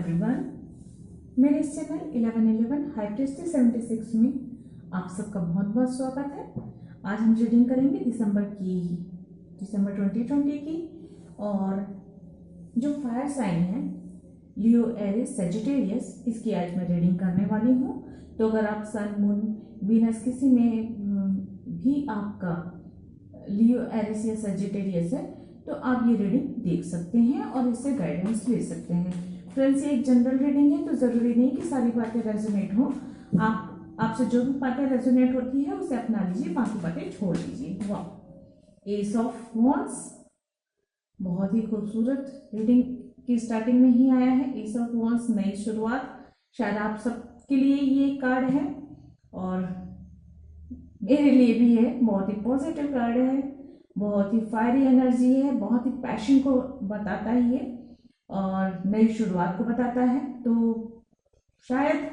Everyone, मेरे इस channel 1111 हाइप्रेस्टी 76 में आप सबका बहुत बहुत स्वागत है। आज हम रीडिंग करेंगे दिसंबर 2020 की, और जो फायर साइन है लियो, एरिस, सेजिटेरियस, इसकी आज मैं रीडिंग करने वाली हूँ। तो अगर आप सन, मून, वीनस किसी में भी आपका लियो, एरिस या सेजिटेरियस है तो आप ये रीडिंग देख सकते हैं और इससे गाइडेंस ले सकते हैं। फ्रेंड्स, ये एक जनरल रीडिंग है तो ज़रूरी नहीं कि सारी बातें रेजोनेट हो। आपसे जो भी बातें रेजोनेट होती है उसे अपना लीजिए, बाकी बातें छोड़ दीजिए। वाह, एस ऑफ वॉन्ड्स, बहुत ही खूबसूरत रीडिंग की स्टार्टिंग में ही आया है। एस ऑफ वॉन्ड्स, नई शुरुआत, शायद आप सबके लिए ये कार्ड है और मेरे लिए भी है। बहुत ही पॉजिटिव कार्ड है, बहुत ही फायरी एनर्जी है, बहुत ही पैशन को बताता है ये और नई शुरुआत को बताता है। तो शायद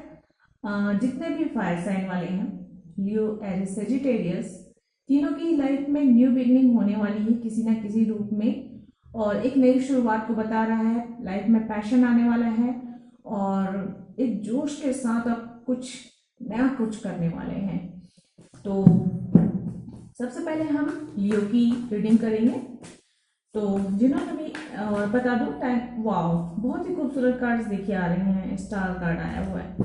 जितने भी फायर साइन वाले हैं, लियो, एरिस, सेजिटेरियस, तीनों की लाइफ में न्यू बिगनिंग होने वाली है किसी ना किसी रूप में, और एक नई शुरुआत को बता रहा है। लाइफ में पैशन आने वाला है और एक जोश के साथ आप कुछ नया कुछ करने वाले हैं। तो सबसे पहले हम लियो की रीडिंग करेंगे। तो जिन्होंने भी बता दो टाइम, वाओ, बहुत ही खूबसूरत कार्ड्स देखिए आ रहे हैं। स्टार कार्ड आया हुआ है।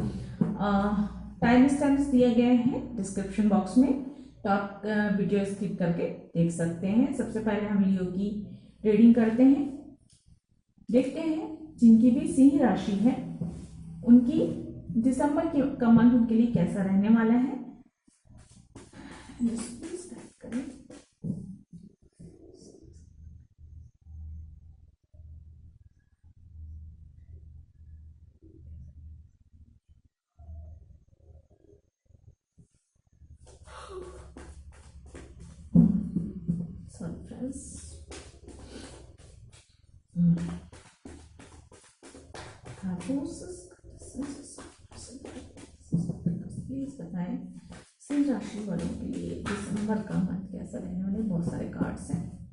टाइम स्टैम्प्स दिए गए हैं डिस्क्रिप्शन बॉक्स में, तो आप वीडियो स्किप करके देख सकते हैं। सबसे पहले हम लियो की रीडिंग करते हैं, देखते हैं जिनकी भी सिंह राशि है उनकी दिसंबर का मंथ उनके लिए कैसा रहने वाला है। प्लीज बताएं सिंह राशि वालों के लिए दिसंबर का मंथ कैसा रहने वाले। बहुत सारे कार्ड्स हैं।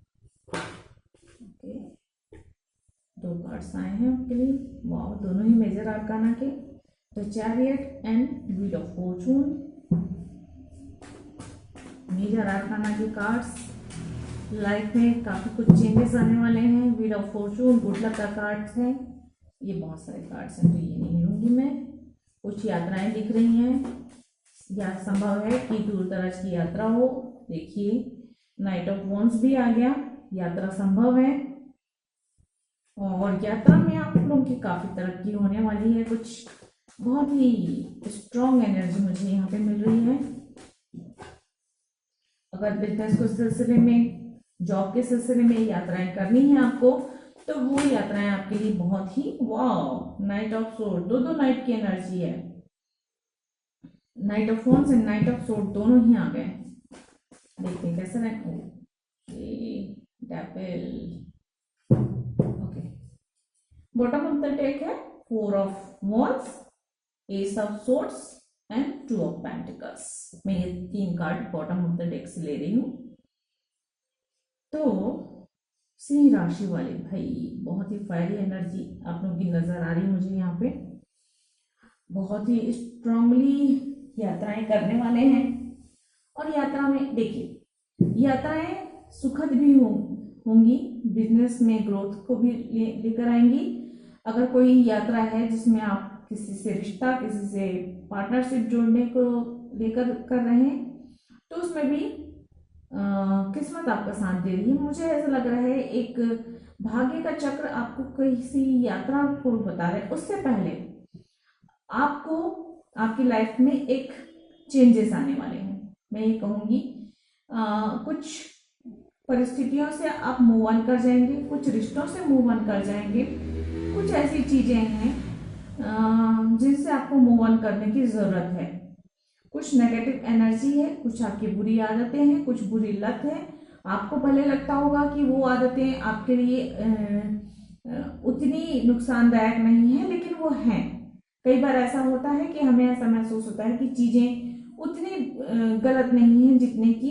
ओके, दो कार्ड्स आए हैं उनके लिए। वाह, दोनों ही मेजर आर्काना के, the chariot and wheel of fortune. Major arcana के कार्ड्स, लाइफ में काफी कुछ चेंजेस आने वाले हैं। Wheel of Fortune good luck का कार्ड्स है। ये बहुत सारे कार्ड्स हैं तो ये नहीं लूंगी मैं। कुछ यात्राएं दिख रही हैं, या संभव है कि दूर दराज की यात्रा हो। देखिए, नाइट ऑफ वॉन्ड्स भी आ गया, यात्रा संभव है और यात्रा में आप लोगों की काफी तरक्की होने वाली है। कुछ बहुत ही स्ट्रॉन्ग एनर्जी मुझे यहाँ पे मिल रही है। अगर बिजनेस के सिलसिले में, जॉब के सिलसिले में यात्राएं करनी है आपको, तो वो यात्राएं आपके लिए बहुत ही, वाह, नाइट ऑफ सोर्ड, दो नाइट की एनर्जी है। Knight of wands and knight of sword दोनों ही आ गए। देखते हैं कैसे रहे। Okay, bottom of the deck है four of wands, ace of swords and two of pentacles. मैं ये तीन card bottom of the deck से ले रही हूं। तो सिंह राशि वाले भाई, बहुत ही फायरी एनर्जी आप लोगों की नजर आ रही है मुझे यहाँ पे। बहुत ही स्ट्रांगली यात्राएं करने वाले हैं और यात्रा में देखिए, यात्राएं सुखद भी होंगी, बिजनेस में ग्रोथ को भी लेकर आएंगी। अगर कोई यात्रा है जिसमें आप किसी से रिश्ता, किसी से पार्टनरशिप जोड़ने को लेकर कर रहे हैं, तो उसमें भी किस्मत आपका साथ दे रही है। मुझे ऐसा लग रहा है एक भाग्य का चक्र आपको किसी यात्रा को बता रहे हैं। उससे पहले आपको आपकी लाइफ में एक चेंजेस आने वाले हैं। मैं ये कहूँगी कुछ परिस्थितियों से आप मूव ऑन कर जाएंगे, कुछ रिश्तों से मूव ऑन कर जाएंगे। कुछ ऐसी चीजें हैं जिनसे आपको मूव ऑन करने की जरूरत है। कुछ नेगेटिव एनर्जी है, कुछ आपकी बुरी आदतें हैं, कुछ बुरी लत है। आपको भले लगता होगा कि वो आदतें आपके लिए उतनी नुकसानदायक नहीं है, लेकिन वो हैं। कई बार ऐसा होता है कि हमें ऐसा महसूस होता है कि चीजें उतनी गलत नहीं है जितने की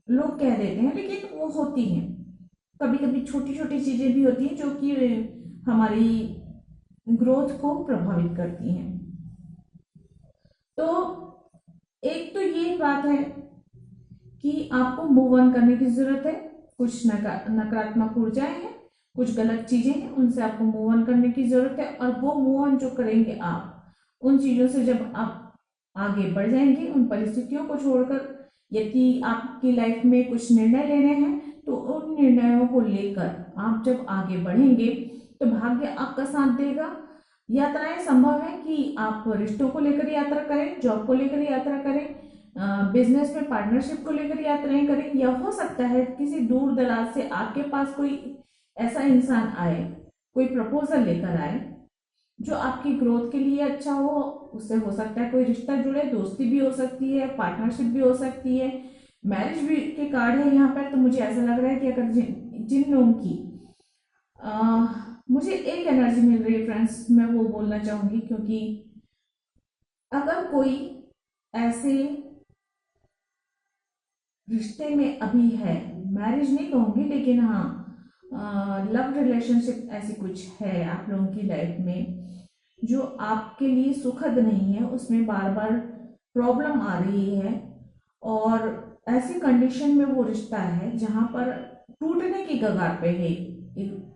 लोग कह देते हैं, लेकिन वो होती हैं। कभी कभी छोटी छोटी चीजें भी होती हैं जो कि हमारी ग्रोथ को प्रभावित करती हैं। तो एक तो ये बात है कि आपको मूव ऑन करने की जरूरत है। कुछ नकारात्मक ऊर्जाएं हैं, कुछ गलत चीजें हैं, उनसे आपको मूव ऑन करने की जरूरत है। और वो मूव ऑन जो करेंगे आप, उन चीजों से जब आप आगे बढ़ जाएंगे, उन परिस्थितियों को छोड़कर, यदि आपकी लाइफ में कुछ निर्णय लेने हैं तो उन निर्णयों को लेकर आप जब आगे बढ़ेंगे तो भाग्य आपका साथ देगा। यात्राएं संभव है कि आप रिश्तों को लेकर यात्रा करें, जॉब को लेकर यात्रा करें, बिजनेस में पार्टनरशिप को लेकर यात्राएं करें, या हो सकता है किसी दूर दराज से आपके पास कोई ऐसा इंसान आए, कोई प्रपोजल लेकर आए जो आपकी ग्रोथ के लिए अच्छा हो। उससे हो सकता है कोई रिश्ता जुड़े, दोस्ती भी हो सकती है, पार्टनरशिप भी हो सकती है, मैरिज भी के कार्ड है यहाँ पर। तो मुझे ऐसा लग रहा है कि अगर जिन लोगों की मुझे एक एनर्जी मिल रही है फ्रेंड्स, मैं वो बोलना चाहूंगी, क्योंकि अगर कोई ऐसे रिश्ते में अभी है, मैरिज नहीं कहूंगी लेकिन हाँ लव रिलेशनशिप ऐसी कुछ है आप लोगों की लाइफ में जो आपके लिए सुखद नहीं है, उसमें बार बार प्रॉब्लम आ रही है, और ऐसी कंडीशन में वो रिश्ता है जहां पर टूटने की कगार पे है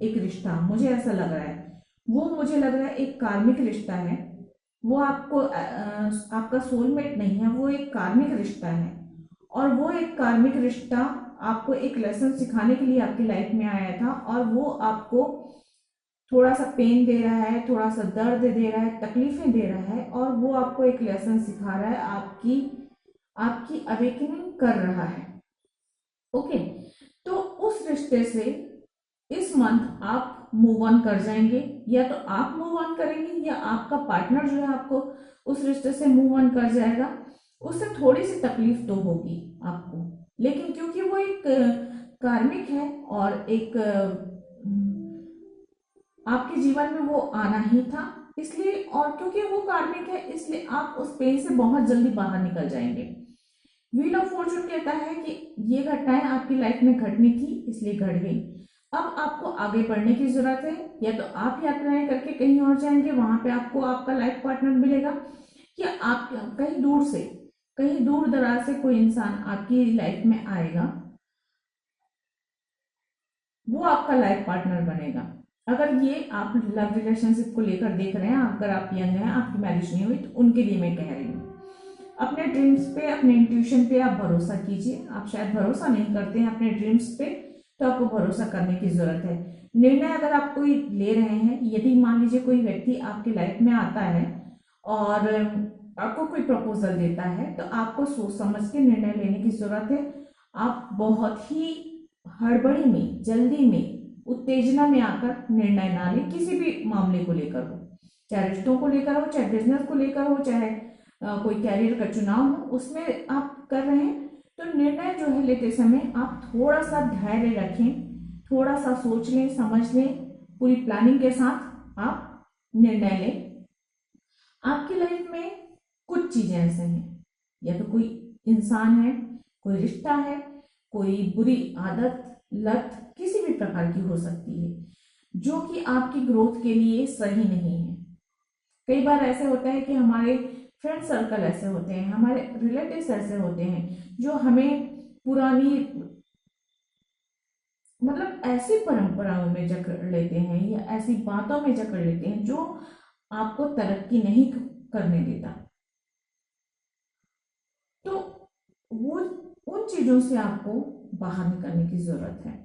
एक रिश्ता, मुझे ऐसा लग रहा है। वो मुझे लग रहा है एक कार्मिक रिश्ता है। वो आपको आपका सोलमेट नहीं है, वो एक कार्मिक रिश्ता है। और वो एक कार्मिक रिश्ता आपको एक लेसन सिखाने के लिए आपकी लाइफ में आया था, और वो आपको थोड़ा सा पेन दे रहा है, थोड़ा सा दर्द दे रहा है, तकलीफें दे रहा है, और वो आपको एक लेसन सिखा रहा है, आपकी आपकी अवेकनिंग कर रहा है। ओके, तो उस रिश्ते से इस मंथ आप मूव ऑन कर जाएंगे, या तो आप मूव ऑन करेंगे या आपका पार्टनर जो है आपको उस रिश्ते से मूव ऑन कर जाएगा। उससे थोड़ी सी तकलीफ तो होगी आपको, लेकिन क्योंकि वो एक कार्मिक है और एक आपके जीवन में वो आना ही था, इसलिए, और क्योंकि वो कार्मिक है इसलिए आप उस पेन से बहुत जल्दी बाहर निकल जाएंगे। व्हील ऑफ फॉर्चून कहता है कि ये घटनाएं आपकी लाइफ में घटनी थी इसलिए घट गई। अब आपको आगे बढ़ने की जरूरत है, या तो आप यात्राएं करके कहीं और जाएंगे, वहां पे आपको आपका लाइफ पार्टनर मिलेगा, या आप कहीं दूर से, कहीं दूर दराज से कोई इंसान आपकी लाइफ में आएगा, वो आपका लाइफ पार्टनर बनेगा। अगर ये आप लव रिलेशनशिप को लेकर देख रहे हैं, अगर आप यंग हैं, आपकी मैरिज नहीं हुई, तो उनके लिए मैं कह रही हूँ अपने ड्रीम्स पे, अपने इंट्यूशन पे आप भरोसा कीजिए। आप शायद भरोसा नहीं करते हैं अपने ड्रीम्स पे, तो आपको भरोसा करने की जरूरत है। निर्णय अगर आप कोई ले रहे हैं, यदि मान लीजिए कोई व्यक्ति आपकी लाइफ में आता है और आपको कोई प्रपोजल देता है, तो आपको सोच समझ के निर्णय लेने की जरूरत है। आप बहुत ही हड़बड़ी में, जल्दी में, उत्तेजना में आकर निर्णय ना लें, किसी भी मामले को लेकर हो, चाहे रिश्तों को लेकर हो, चाहे बिजनेस को लेकर हो, चाहे कोई कैरियर का चुनाव हो, उसमें आप कर रहे हैं, तो निर्णय जो है लेते समय आप थोड़ा सा धैर्य रखें, थोड़ा सा सोच लें, समझ लें, पूरी प्लानिंग के साथ आप निर्णय लें। आपकी लाइफ में कुछ चीजें ऐसे हैं, या तो कोई इंसान है, कोई रिश्ता है, कोई बुरी आदत, लत किसी भी प्रकार की हो सकती है जो कि आपकी ग्रोथ के लिए सही नहीं है। कई बार ऐसे होता है कि हमारे फ्रेंड सर्कल ऐसे होते हैं, हमारे रिलेटिव्स ऐसे होते हैं जो हमें पुरानी, मतलब ऐसी परंपराओं में जकड़ लेते हैं, या ऐसी बातों में जकड़ लेते हैं जो आपको तरक्की नहीं करने देता। तो वो उन चीजों से आपको बाहर निकलने की जरूरत है।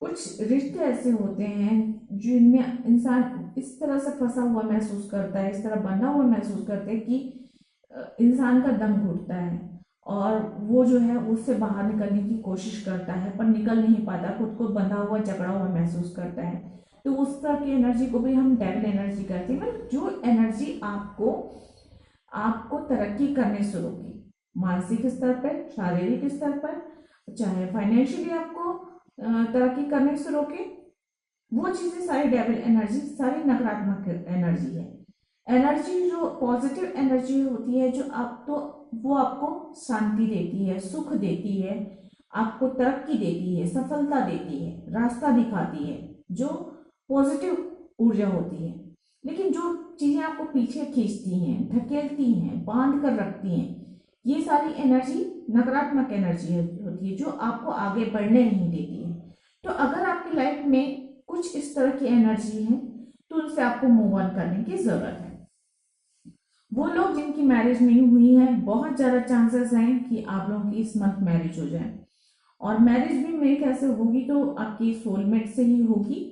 कुछ रिश्ते ऐसे होते हैं जिनमें इंसान इस तरह से फंसा हुआ महसूस करता है, इस तरह बंधा हुआ महसूस करता है कि इंसान का दम घुटता है, और वो जो है उससे बाहर निकलने की कोशिश करता है पर निकल नहीं पाता, खुद को बंधा हुआ, जकड़ा हुआ महसूस करता है। तो उस तरह की एनर्जी को भी हम डेविल एनर्जी कहते हैं। मतलब जो एनर्जी आपको आपको तरक्की करने से रोके, मानसिक स्तर पर, शारीरिक स्तर पर, चाहे फाइनेंशियली आपको तरक्की करने से रोके, वो चीजें सारी डेविल एनर्जी, सारी नकारात्मक एनर्जी है। एनर्जी जो पॉजिटिव एनर्जी होती है, जो आप, तो वो आपको शांति देती है, सुख देती है, आपको तरक्की देती है, सफलता देती है, रास्ता दिखाती है। जो पॉजिटिव ऊर्जा होती है। लेकिन जो चीजें आपको पीछे खींचती हैं, धकेलती हैं, बांध कर रखती हैं, ये सारी एनर्जी नकारात्मक एनर्जी होती है जो आपको आगे बढ़ने नहीं देती है। तो अगर आपकी लाइफ में कुछ इस तरह की एनर्जी है तो उनसे आपको मूव ऑन करने की जरूरत है। वो लोग जिनकी मैरिज नहीं हुई है, बहुत ज्यादा चांसेस हैं कि आप लोगों की इस मंथ मैरिज हो जाए, और मैरिज भी मेरे ख्याल से होगी तो आपकी सोलमेट से ही होगी।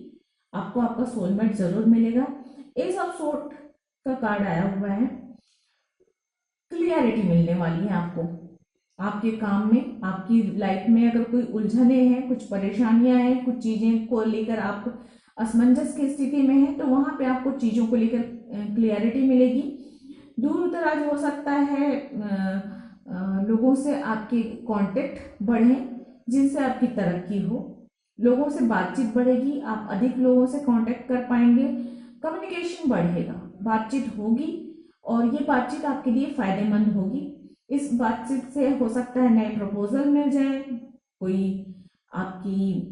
आपको आपका सोलमेट जरूर मिलेगा। एस ऑफ सोर्ड का कार्ड आया हुआ है, क्लियरिटी मिलने वाली है आपको आपके काम में, आपकी लाइफ में अगर कोई उलझने हैं, कुछ परेशानियां हैं, कुछ चीजें को लेकर आप असमंजस की स्थिति में हैं, तो वहां पे आपको चीजों को लेकर क्लियरिटी मिलेगी। दूर दराज हो सकता है लोगों से आपके कांटेक्ट बढ़े जिनसे आपकी तरक्की हो, लोगों से बातचीत बढ़ेगी, आप अधिक लोगों से कांटेक्ट कर पाएंगे, कम्युनिकेशन बढ़ेगा, बातचीत होगी और ये बातचीत आपके लिए फायदेमंद होगी। इस बातचीत से हो सकता है नए प्रपोजल मिल जाए, कोई आपकी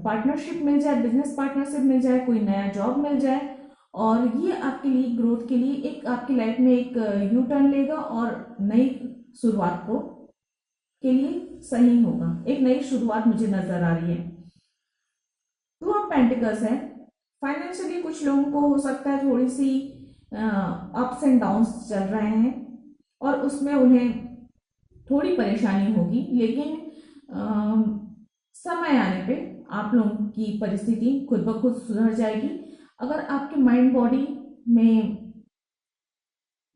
पार्टनरशिप मिल जाए, बिजनेस पार्टनरशिप मिल जाए, कोई नया जॉब मिल जाए, और ये आपके लिए ग्रोथ के लिए एक आपकी लाइफ में एक यू टर्न लेगा और नई शुरुआत को के लिए सही होगा। एक नई शुरुआत मुझे नजर आ रही है। टू ऑफ पेंटिकल्स है, फाइनेंशियली कुछ लोगों को हो सकता है थोड़ी सी अप्स एंड डाउन्स चल रहे हैं और उसमें उन्हें थोड़ी परेशानी होगी, लेकिन समय आने पे आप लोगों की परिस्थिति खुद ब खुद सुधर जाएगी। अगर आपके माइंड बॉडी में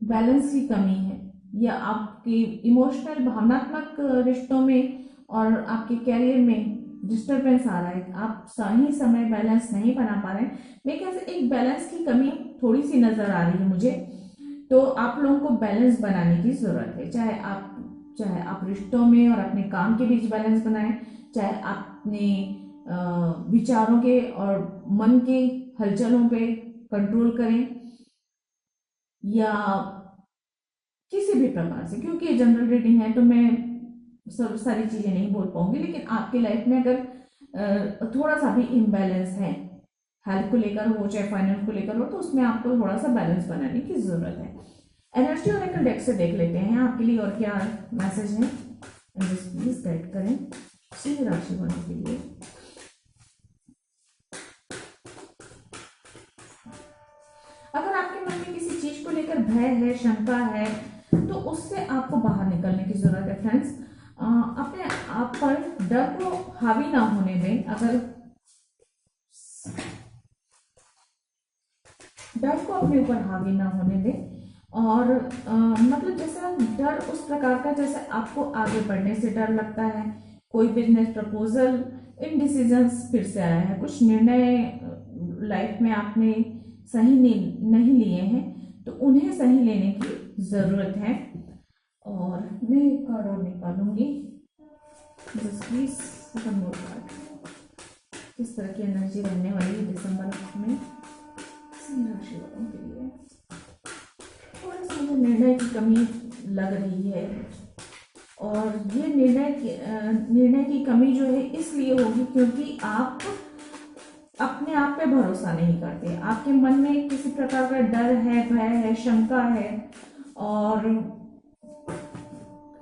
बैलेंस की कमी है या आपके इमोशनल भावनात्मक रिश्तों में और आपके कैरियर में डिस्टरबेंस आ रहा है, आप सही समय बैलेंस नहीं बना पा रहे हैं, मेरे ख्याल से एक बैलेंस की कमी थोड़ी सी नजर आ रही है मुझे। तो आप लोगों को बैलेंस बनाने की जरूरत है, चाहे आप रिश्तों में और अपने काम के बीच बैलेंस बनाएं, चाहे अपने विचारों के और मन के हलचलों पे कंट्रोल करें, या किसी भी प्रकार से, क्योंकि ये जनरल रीडिंग है तो मैं सब सारी चीजें नहीं बोल पाऊंगी, लेकिन आपकी लाइफ में अगर थोड़ा सा भी इम्बैलेंस है, हेल्थ को लेकर हो चाहे फाइनेंस को लेकर हो, तो उसमें आपको थोड़ा सा बैलेंस बनाने की जरूरत है। एनर्जी ओरेकल डेक से देख लेते हैं आपके लिए और क्या मैसेज है, प्लीज गाइड करें सिंह राशि वालों के लिए। अगर आपके मन में किसी चीज को लेकर भय है, शंका है, तो उससे आपको बाहर निकलने की जरूरत है फ्रेंड्स। अपने आप पर डर को हावी ना होने दें। अगर डर को अपने ऊपर हावी ना होने दें, और मतलब जैसा डर उस प्रकार का जैसे आपको आगे बढ़ने से डर लगता है, कोई बिजनेस प्रपोजल इनडिसीजंस फिर से आया है, कुछ निर्णय लाइफ में आपने सही नहीं लिए हैं, तो उन्हें सही लेने की जरूरत है। और मैं एक कार्ड और निकालूंगी, प्लीज किस तरह की एनर्जी रहने वाली है दिसंबर में सिंह राशि वालों के लिए। थोड़ा सा मुझे निर्णय की कमी लग रही है, और ये निर्णय की कमी जो है इसलिए होगी क्योंकि आप अपने आप पे भरोसा नहीं करते, आपके मन में किसी प्रकार का डर है, भय है, शंका है, और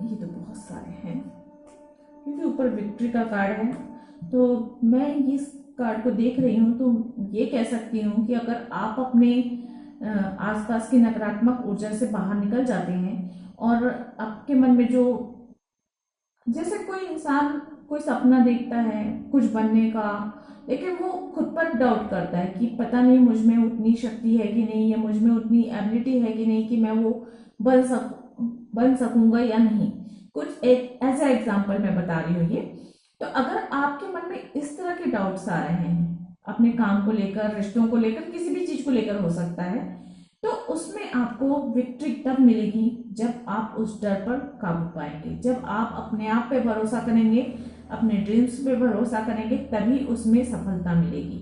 ये तो बहुत सारे हैं क्योंकि ऊपर विक्ट्री का कार्ड है। तो मैं इस कार्ड को देख रही हूँ तो ये कह सकती हूँ कि अगर आप अपने आसपास की नकारात्मक ऊर्जा से बाहर निकल जाते हैं और आपके मन में जो, जैसे कोई इंसान कोई सपना देखता है कुछ बनने का, लेकिन वो खुद पर डाउट करता है कि पता नहीं मुझ में उतनी शक्ति है कि नहीं, या मुझ में उतनी एबिलिटी है कि नहीं कि मैं वो बन सकूंगा या नहीं, कुछ एक ऐसा एग्जाम्पल मैं बता रही हूँ ये। तो अगर आपके मन में इस तरह के डाउट्स आ रहे हैं अपने काम को लेकर, रिश्तों को लेकर, किसी भी चीज को लेकर हो सकता है, तो उसमें आपको विक्ट्री तब मिलेगी जब आप उस डर पर काबू पाएंगे, जब आप अपने आप पे भरोसा करेंगे, अपने ड्रीम्स पे भरोसा करेंगे, तभी उसमें सफलता मिलेगी।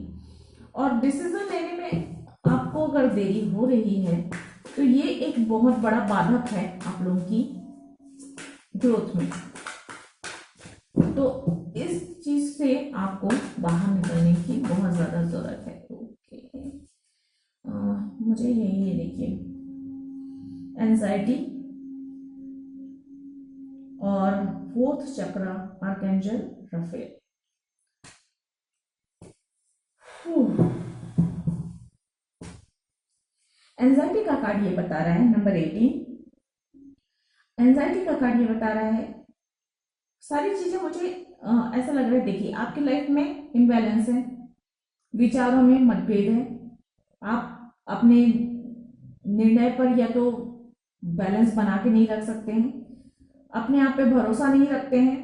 और डिसीजन लेने में आपको अगर देरी हो रही है तो ये एक बहुत बड़ा बाधक है आप लोगों की ग्रोथ में, तो इस चीज से आपको बाहर निकलने की बहुत ज्यादा जरूरत है। ओके, मुझे यही है, देखिए एंजाइटी और फोर्थ चक्र आर्कएंजल रफेल। एंजाइटी का कार्ड ये बता रहा है नंबर 18। एंजाइटी का कार्ड ये बता रहा है, सारी चीजें मुझे ऐसा लग रहा है, देखिए आपकी लाइफ में इम्बैलेंस है, विचारों में मतभेद है, आप अपने निर्णय पर या तो बैलेंस बना के नहीं रख सकते हैं, अपने आप पे भरोसा नहीं रखते हैं,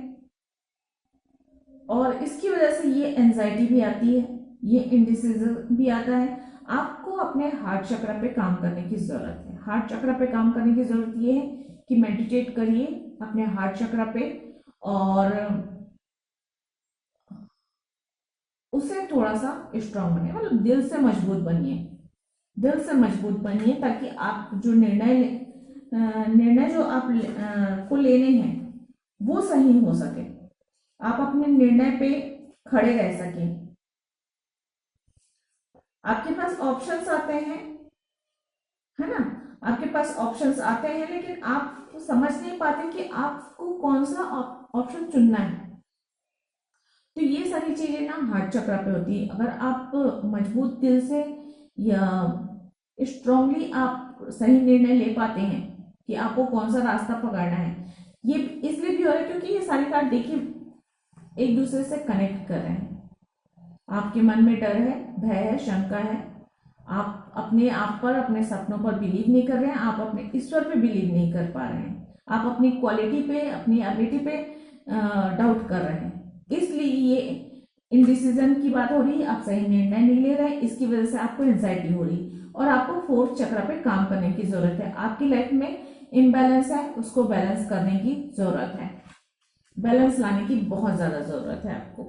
और इसकी वजह से ये एंजाइटी भी आती है, ये इंडिसिजन भी आता है। आपको अपने हार्ट चक्र पे काम करने की जरूरत है। हार्ट चक्र पे काम करने की जरूरत ये है कि मेडिटेट करिए अपने हार्ट चक्र पे और उसे थोड़ा सा स्ट्रांग बनिए, मतलब दिल से मजबूत बनिए, दिल से मजबूत बनिए, ताकि आप जो निर्णय जो आप को लेने हैं वो सही हो सके, आप अपने निर्णय पे खड़े रह सकें। आपके पास ऑप्शंस आते हैं, है ना, आपके पास ऑप्शंस आते हैं, लेकिन आप समझ नहीं पाते कि आपको कौन सा ऑप्शन चुनना है। तो ये सारी चीजें ना हार्ट चक्र पे होती है। अगर आप मजबूत दिल से या स्ट्रांगली आप सही निर्णय ले पाते हैं कि आपको कौन सा रास्ता पकड़ना है, ये इसलिए भी हो रहा है क्योंकि ये सारे कार्ड देखिए एक दूसरे से कनेक्ट कर रहे हैं। आपके मन में डर है, भय है, शंका है, आप अपने आप पर, अपने सपनों पर बिलीव नहीं कर रहे हैं, आप अपने ईश्वर पे बिलीव नहीं कर पा रहे हैं, आप अपनी क्वालिटी पे, अपनी एबिलिटी पे डाउट कर रहे हैं, इसलिए ये इनडिसीजन की बात हो रही है, आप सही निर्णय नहीं ले रहे, इसकी वजह से आपको एंजाइटी हो रही और आपको फोर्थ चक्र पे काम करने की जरूरत है। आपकी लाइफ में इम्बैलेंस है, उसको बैलेंस करने की जरूरत है, बैलेंस लाने की बहुत ज्यादा जरूरत है आपको,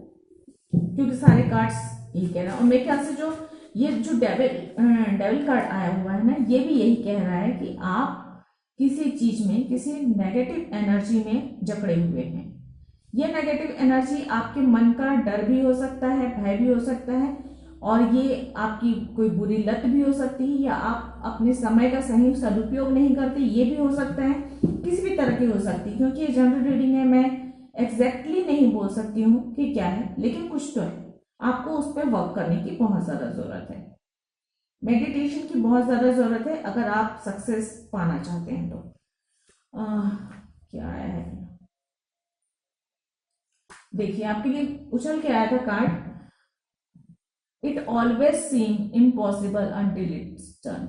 क्योंकि सारे कार्ड्स यही कह रहे हैं। और मेरे ख्याल से जो ये जो डेविल कार्ड आया हुआ है ना, ये भी यही कह रहा है कि आप किसी चीज में, किसी नेगेटिव एनर्जी में जकड़े हुए हैं। ये नेगेटिव एनर्जी आपके मन का डर भी हो सकता है, भय भी हो सकता है, और ये आपकी कोई बुरी लत भी हो सकती है, या आप अपने समय का सही सदुपयोग नहीं करते, ये भी हो सकता है, किसी भी तरह की हो सकती है। क्योंकि ये जनरल रीडिंग है, मैं एग्जैक्टली नहीं बोल सकती हूँ कि क्या है, लेकिन कुछ तो है। आपको उस पर वर्क करने की बहुत ज्यादा जरूरत है, मेडिटेशन की बहुत ज्यादा जरूरत है, अगर आप सक्सेस पाना चाहते हैं तो। क्या है, देखिए आपके लिए उछल के आया था card, it always seem impossible until it's done.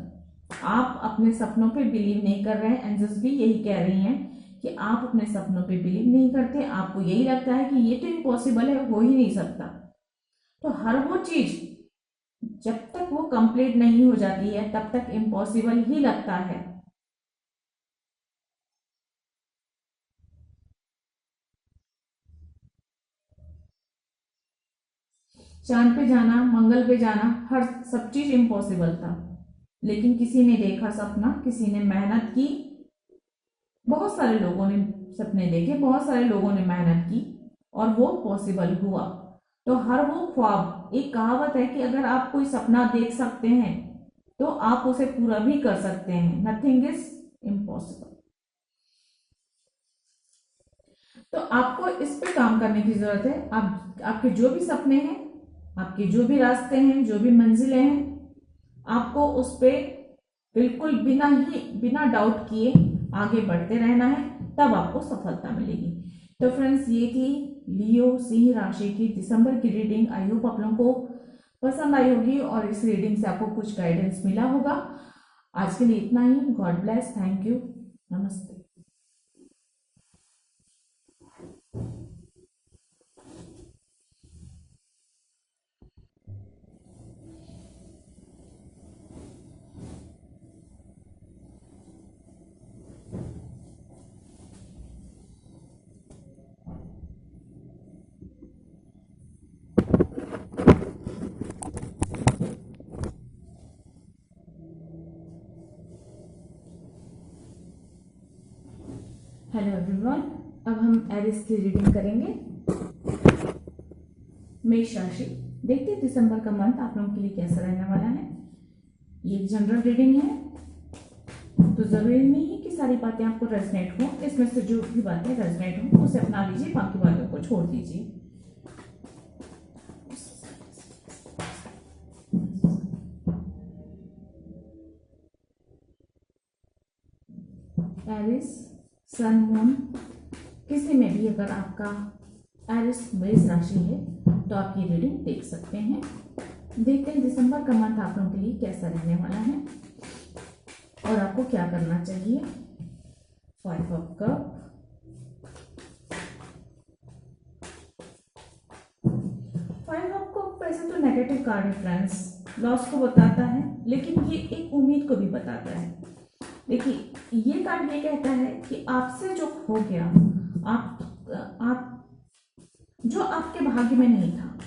आप अपने सपनों पे बिलीव नहीं कर रहे हैं, एंजल्स भी यही कह रही हैं कि आप अपने सपनों पे बिलीव नहीं करते, आपको यही लगता है कि ये तो इम्पॉसिबल है, हो ही नहीं सकता। तो हर वो चीज जब तक वो कंप्लीट नहीं हो जाती है तब तक इम्पॉसिबल ही लगता है। चांद पे जाना, मंगल पे जाना, हर सब चीज इम्पॉसिबल था, लेकिन किसी ने देखा सपना, किसी ने मेहनत की, बहुत सारे लोगों ने सपने देखे, बहुत सारे लोगों ने मेहनत की और वो पॉसिबल हुआ। तो हर वो ख्वाब, एक कहावत है कि अगर आप कोई सपना देख सकते हैं तो आप उसे पूरा भी कर सकते हैं, नथिंग इज इम्पॉसिबल। तो आपको इस पे काम करने की जरूरत है। आपके जो भी सपने हैं, आपके जो भी रास्ते हैं, जो भी मंजिलें हैं, आपको उस पे बिल्कुल बिना डाउट किए आगे बढ़ते रहना है, तब आपको सफलता मिलेगी। तो फ्रेंड्स, ये थी लियो सिंह राशि की दिसंबर की रीडिंग। आई होप आप लोगों को पसंद आई होगी और इस रीडिंग से आपको कुछ गाइडेंस मिला होगा। आज के लिए इतना ही। गॉड ब्लेस, थैंक यू, नमस्ते। हेलो एवरीवन, अब हम एरिस की रीडिंग करेंगे। मेष राशि, देखते हैं दिसंबर का मंथ आप लोगों के लिए कैसा रहने वाला है। ये एक जनरल रीडिंग है, तो जरूरी नहीं है कि सारी बातें आपको रेजनेट हो। इसमें से जो भी बातें रेजनेट हो उसे अपना लीजिए, बाकी बातों को छोड़ दीजिए। एरिस सन मून, किसी में भी अगर आपका एरिस मेष राशि है तो आप ये रीडिंग देख सकते हैं। देखते हैं दिसंबर का मंथ आप लोगों के लिए कैसा रहने वाला है और आपको क्या करना चाहिए। 5 ऑफ कप, 5 ऑफ कप वैसे तो नेगेटिव कार्ड है फ्रेंड्स, लॉस को बताता है, लेकिन ये एक उम्मीद को भी बताता है। देखिए ये कार्ड ये कहता है कि आपसे जो खो गया, आप जो आपके भाग्य में नहीं था,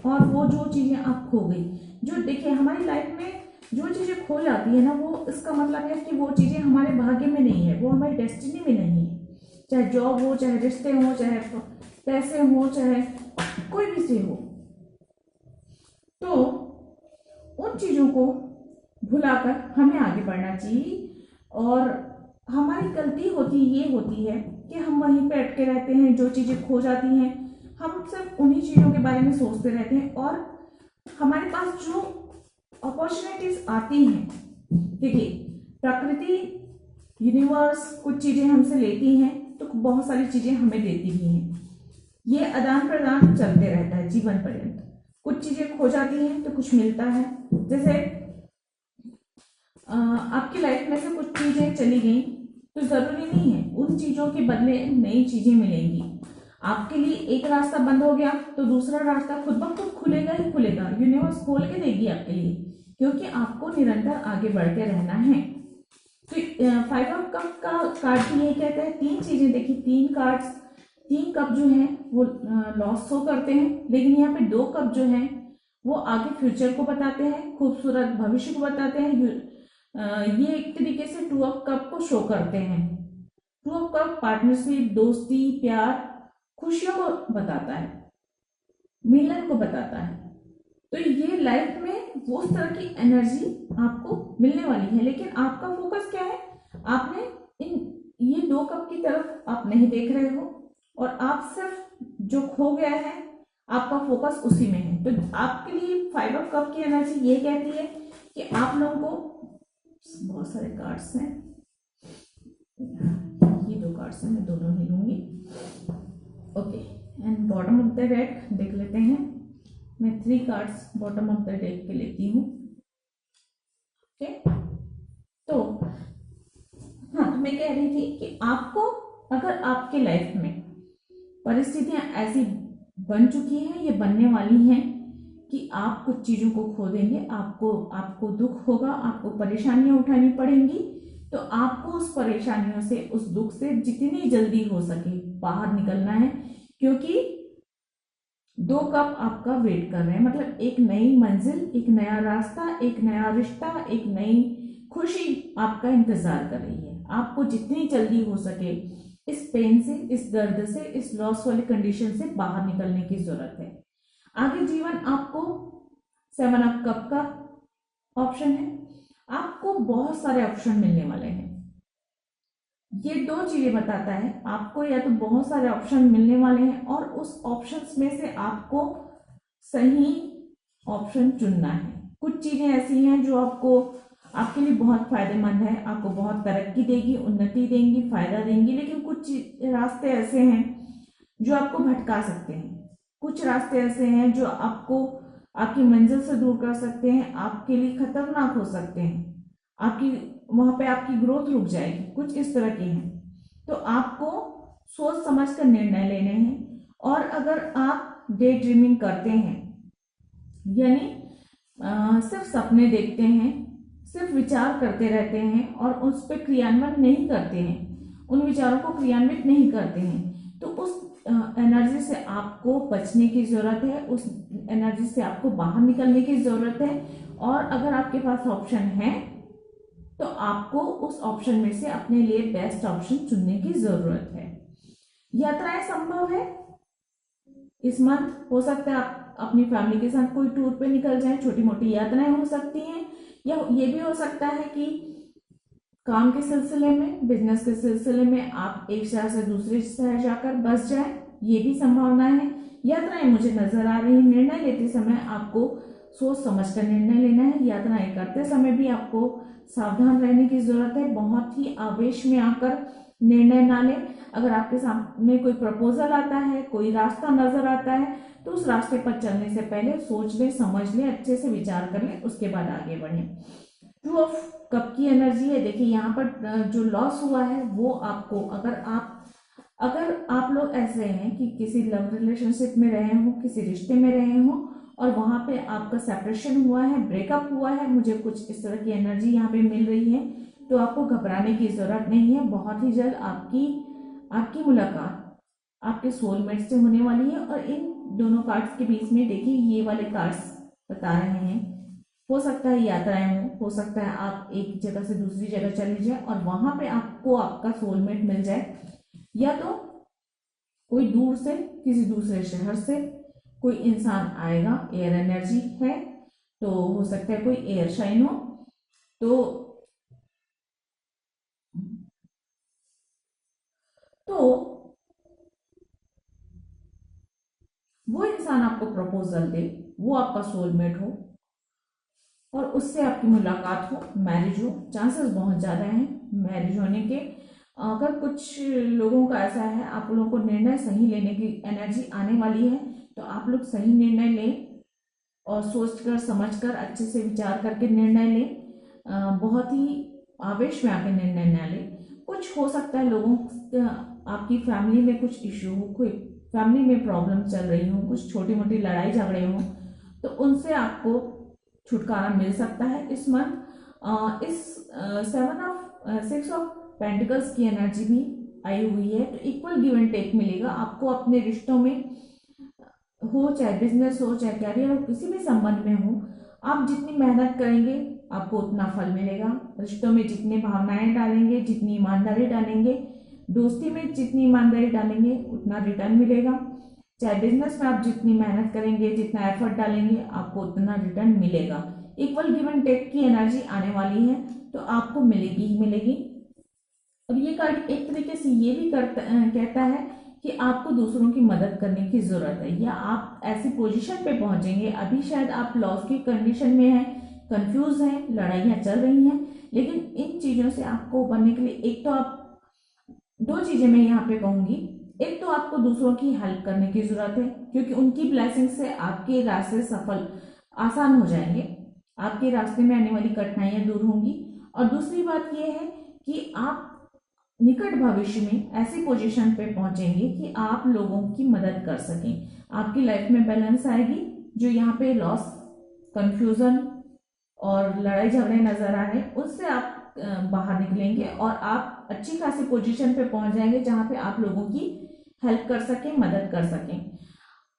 और वो जो चीजें आप खो गई, जो देखिए हमारी लाइफ में जो चीजें खो जाती है ना, वो इसका मतलब है कि वो चीजें हमारे भाग्य में नहीं है, वो हमारी डेस्टिनी में नहीं है। चाहे जॉब हो, चाहे रिश्ते हो, चाहे पैसे हो, चाहे कोई भी चीज हो, तो उन चीजों को भुलाकर हमें आगे बढ़ना चाहिए। और हमारी गलती ये होती है कि हम वहीं पे अटके रहते हैं, जो चीजें खो जाती हैं हम सिर्फ उन्हीं चीजों के बारे में सोचते रहते हैं, और हमारे पास जो अपॉर्चुनिटीज आती हैं, देखिए प्रकृति, यूनिवर्स कुछ चीजें हमसे लेती हैं तो बहुत सारी चीजें हमें देती भी हैं। ये आदान प्रदान चलते रहता है जीवन पर्यंत। कुछ चीजें खो जाती हैं तो कुछ मिलता है। जैसे आपकी लाइफ में से कुछ चीजें चली गई तो जरूरी नहीं है उन चीजों के बदले नई चीजें मिलेंगी। आपके लिए एक रास्ता बंद हो गया तो दूसरा रास्ता खुद ब खुद खुलेगा ही खुलेगा, यूनिवर्स खोल के देगी आपके लिए, क्योंकि आपको निरंतर आगे बढ़ते रहना है। तो 5 ऑफ कप का कार्ड भी ये कहता है, 3 चीजें देखिए, 3 कप जो है वो लॉस शो करते हैं, लेकिन यहाँ पे 2 कप जो है वो आगे फ्यूचर को बताते हैं, खूबसूरत भविष्य को बताते हैं। ये एक तरीके से 2 ऑफ कप को शो करते हैं। 2 ऑफ कप पार्टनरशिप, दोस्ती, प्यार, खुशियों को बताता है, मिलन को बताता है। तो ये लाइफ में वो उस तरह की एनर्जी आपको मिलने वाली है, लेकिन आपका फोकस क्या है, आपने ये 2 कप की तरफ आप नहीं देख रहे हो, और आप सिर्फ जो खो गया है आपका फोकस उसी में है। तो आपके लिए 5 ऑफ कप की एनर्जी ये कहती है कि आप लोगों को, बहुत सारे कार्ड्स हैं, ये 2 कार्ड्स हैं, मैं दोनों ही लूंगी। Okay, and bottom of the deck देख लेते हैं। मैं 3 cards bottom of the deck के लेती हूँ। ओके, तो हाँ, तो मैं कह रही थी कि आपको अगर आपके लाइफ में परिस्थितियां ऐसी बन चुकी हैं, ये बनने वाली हैं कि आप कुछ चीजों को खो देंगे, आपको दुख होगा, आपको परेशानियां उठानी पड़ेंगी, तो आपको उस परेशानियों से, उस दुख से जितनी जल्दी हो सके बाहर निकलना है, क्योंकि 2 कप आपका वेट कर रहे हैं। मतलब एक नई मंजिल, एक नया रास्ता, एक नया रिश्ता, एक नई खुशी आपका इंतजार कर रही है। आपको जितनी जल्दी हो सके इस पेन से, इस दर्द से, इस लॉस वाली कंडीशन से बाहर निकलने की जरूरत है। आगे जीवन आपको 7 ऑफ कप का ऑप्शन है, आपको बहुत सारे ऑप्शन मिलने वाले हैं। ये 2 चीजें बताता है, आपको या तो बहुत सारे ऑप्शन मिलने वाले हैं और उस ऑप्शंस में से आपको सही ऑप्शन चुनना है। कुछ चीजें ऐसी हैं जो आपके लिए बहुत फायदेमंद है, आपको बहुत तरक्की देगी, उन्नति देंगी, फायदा देंगी, लेकिन कुछ रास्ते ऐसे हैं जो आपको भटका सकते हैं। कुछ रास्ते ऐसे हैं जो आपको आपकी मंजिल से दूर कर सकते हैं, आपके लिए खतरनाक हो सकते हैं, वहां पे आपकी ग्रोथ रुक जाएगी। कुछ इस तरह के हैं, तो आपको सोच समझ कर निर्णय लेने हैं। और अगर आप डे ड्रीमिंग करते हैं, यानी सिर्फ सपने देखते हैं, सिर्फ विचार करते रहते हैं और उस पर क्रियान्वयन नहीं करते हैं, उन विचारों को क्रियान्वित नहीं करते हैं, तो उस एनर्जी से आपको बचने की जरूरत है, उस एनर्जी से आपको बाहर निकलने की जरूरत है। और अगर आपके पास ऑप्शन है तो आपको उस ऑप्शन में से अपने लिए बेस्ट ऑप्शन चुनने की जरूरत है। यात्राएं संभव है इस मंथ, हो सकता है आप अपनी फैमिली के साथ कोई टूर पे निकल जाएं, छोटी मोटी यात्राएं हो सकती हैं, या ये भी हो सकता है कि काम के सिलसिले में, बिजनेस के सिलसिले में आप एक शहर से दूसरे शहर जाकर बस जाए, ये भी संभावना है। यात्राएं मुझे नजर आ रही है। निर्णय लेते समय आपको सोच समझ कर निर्णय लेना है। यात्राएं करते समय भी आपको सावधान रहने की जरूरत है। बहुत ही आवेश में आकर निर्णय ना लें। अगर आपके सामने कोई प्रपोजल आता है, कोई रास्ता नजर आता है, तो उस रास्ते पर चलने से पहले सोच लें, समझ लें, अच्छे से विचार कर लें, उसके बाद आगे बढ़ें। टू ऑफ कप की एनर्जी है। देखिए यहाँ पर जो लॉस हुआ है वो आपको, अगर आप लोग ऐसे हैं कि किसी लव रिलेशनशिप में रहे हो, किसी रिश्ते में रहे हो और वहां पे आपका सेपरेशन हुआ है, ब्रेकअप हुआ है, मुझे कुछ इस तरह की एनर्जी यहाँ पे मिल रही है, तो आपको घबराने की जरूरत नहीं है। बहुत ही जल्द आपकी आपकी मुलाकात आपके सोलमेट से होने वाली है। और इन दोनों कार्ड्स के बीच में देखिए ये वाले कार्ड्स बता रहे हैं, हो सकता है यात्राएं हो सकता है आप एक जगह से दूसरी जगह चले जाए और वहां पे आपको आपका सोलमेट मिल जाए, या तो कोई दूर से किसी दूसरे शहर से कोई इंसान आएगा। एयर एनर्जी है तो हो सकता है कोई एयर शाइन हो, तो वो इंसान आपको प्रपोजल दे, वो आपका सोलमेट हो और उससे आपकी मुलाकात हो, मैरिज हो। चांसेस बहुत ज़्यादा हैं मैरिज होने के। अगर कुछ लोगों का ऐसा है, आप लोगों को निर्णय सही लेने की एनर्जी आने वाली है, तो आप लोग सही निर्णय लें और सोच कर समझ कर अच्छे से विचार करके निर्णय लें। बहुत ही आवेश में आके निर्णय न लें। कुछ हो सकता है लोगों आपकी फैमिली में कुछ इश्यू हो, कोई फैमिली में प्रॉब्लम चल रही हो, कुछ छोटी मोटी लड़ाई झगड़े हो, तो उनसे आपको छुटकारा मिल सकता है इस मंथ। इस 6 ऑफ पेंटिकल्स की एनर्जी भी आई हुई है, तो इक्वल गिव एंड टेक मिलेगा आपको अपने रिश्तों में, हो चाहे बिजनेस हो चाहे कैरियर हो, किसी भी संबंध में हो। आप जितनी मेहनत करेंगे आपको उतना फल मिलेगा। रिश्तों में जितनी भावनाएं डालेंगे, जितनी ईमानदारी डालेंगे, दोस्ती में जितनी ईमानदारी डालेंगे उतना रिटर्न मिलेगा। चाहे बिजनेस में आप जितनी मेहनत करेंगे, जितना एफर्ट डालेंगे, आपको उतना रिटर्न मिलेगा। इक्वल गिव एंड टेक की एनर्जी आने वाली है, तो आपको मिलेगी ही मिलेगी। अब ये कार्ड एक तरीके से ये भी कहता है कि आपको दूसरों की मदद करने की जरूरत है, या आप ऐसी पोजीशन पे पहुंचेंगे। अभी शायद आप लॉस की कंडीशन में हैं, कंफ्यूज हैं, लड़ाइयाँ चल रही हैं, लेकिन इन चीज़ों से आपको उबरने के लिए एक तो आप, दो चीज़ें मैं यहाँ पे कहूँगी। एक तो आपको दूसरों की हेल्प करने की जरूरत है, क्योंकि उनकी ब्लेसिंग से आपके रास्ते सफल आसान हो जाएंगे, आपके रास्ते में आने वाली कठिनाइयाँ दूर होंगी। और दूसरी बात यह है कि आप निकट भविष्य में ऐसी पोजीशन पे पहुंचेंगे कि आप लोगों की मदद कर सकें। आपकी लाइफ में बैलेंस आएगी। जो यहाँ पे लॉस, कंफ्यूजन और लड़ाई झगड़े नजर आ रहे हैं, उससे आप बाहर निकलेंगे और आप अच्छी खासी पोजीशन पे पहुंच जाएंगे जहां पे आप लोगों की हेल्प कर सकें, मदद कर सकें।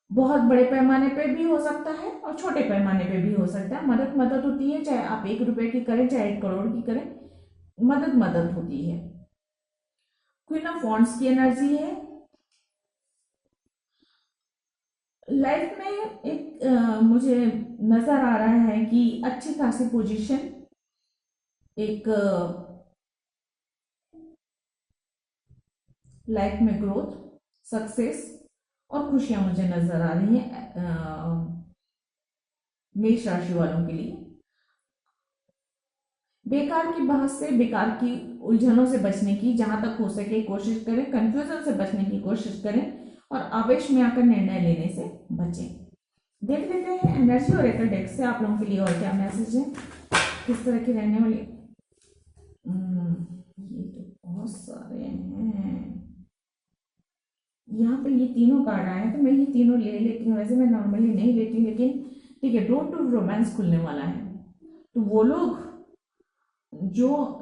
बहुत बड़े पैमाने पे भी हो सकता है और छोटे पैमाने पे भी हो सकता है। मदद मदद होती है, चाहे आप 1 रुपए की करें चाहे 1 करोड़ की करें, मदद मदद होती है। क्वीन ऑफ वॉन्ड्स की एनर्जी है। लाइफ में एक मुझे नजर आ रहा है कि अच्छी खासी पोजीशन, एक लाइफ में ग्रोथ, सक्सेस और खुशियां मुझे नजर आ रही हैं मेष राशि वालों के लिए। बेकार की बहस से, बेकार की उलझनों से बचने की जहां तक हो सके कोशिश करें, कंफ्यूजन से बचने की कोशिश करें और आवेश में आकर निर्णय लेने से बचें। देख लेते हैं एनर्जी और एकल डेक से आप लोगों के लिए और क्या मैसेज है, किस तरह की रहने वाली। ये तो बहुत सारे हैं यहाँ पे, ये तीनों कार्ड आए हैं तो मैं ये तीनों ले लेती हूँ। वैसे मैं नॉर्मली नहीं लेती हूँ, लेकिन ठीक है। डोर टू रोमांस खुलने वाला है, तो वो लोग जो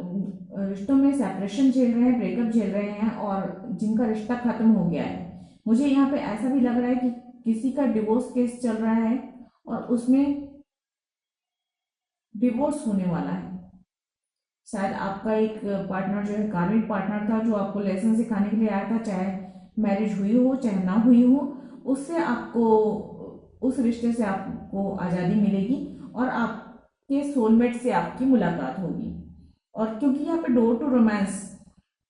रिश्तों में सेपरेशन झेल रहे हैं, ब्रेकअप झेल रहे हैं और जिनका रिश्ता खत्म हो गया है, मुझे यहाँ पे ऐसा भी लग रहा है कि किसी का डिवोर्स केस चल रहा है और उसमें डिवोर्स होने वाला है। शायद आपका एक पार्टनर जो है कार्मिक पार्टनर था, जो आपको लेसन सिखाने के लिए आया था, चाहे मैरिज हुई हो चाहे ना हुई हो, उससे आपको, उस रिश्ते से आपको आज़ादी मिलेगी और आप के सोलमेट से आपकी मुलाकात होगी। और क्योंकि यहाँ पे डोर टू रोमांस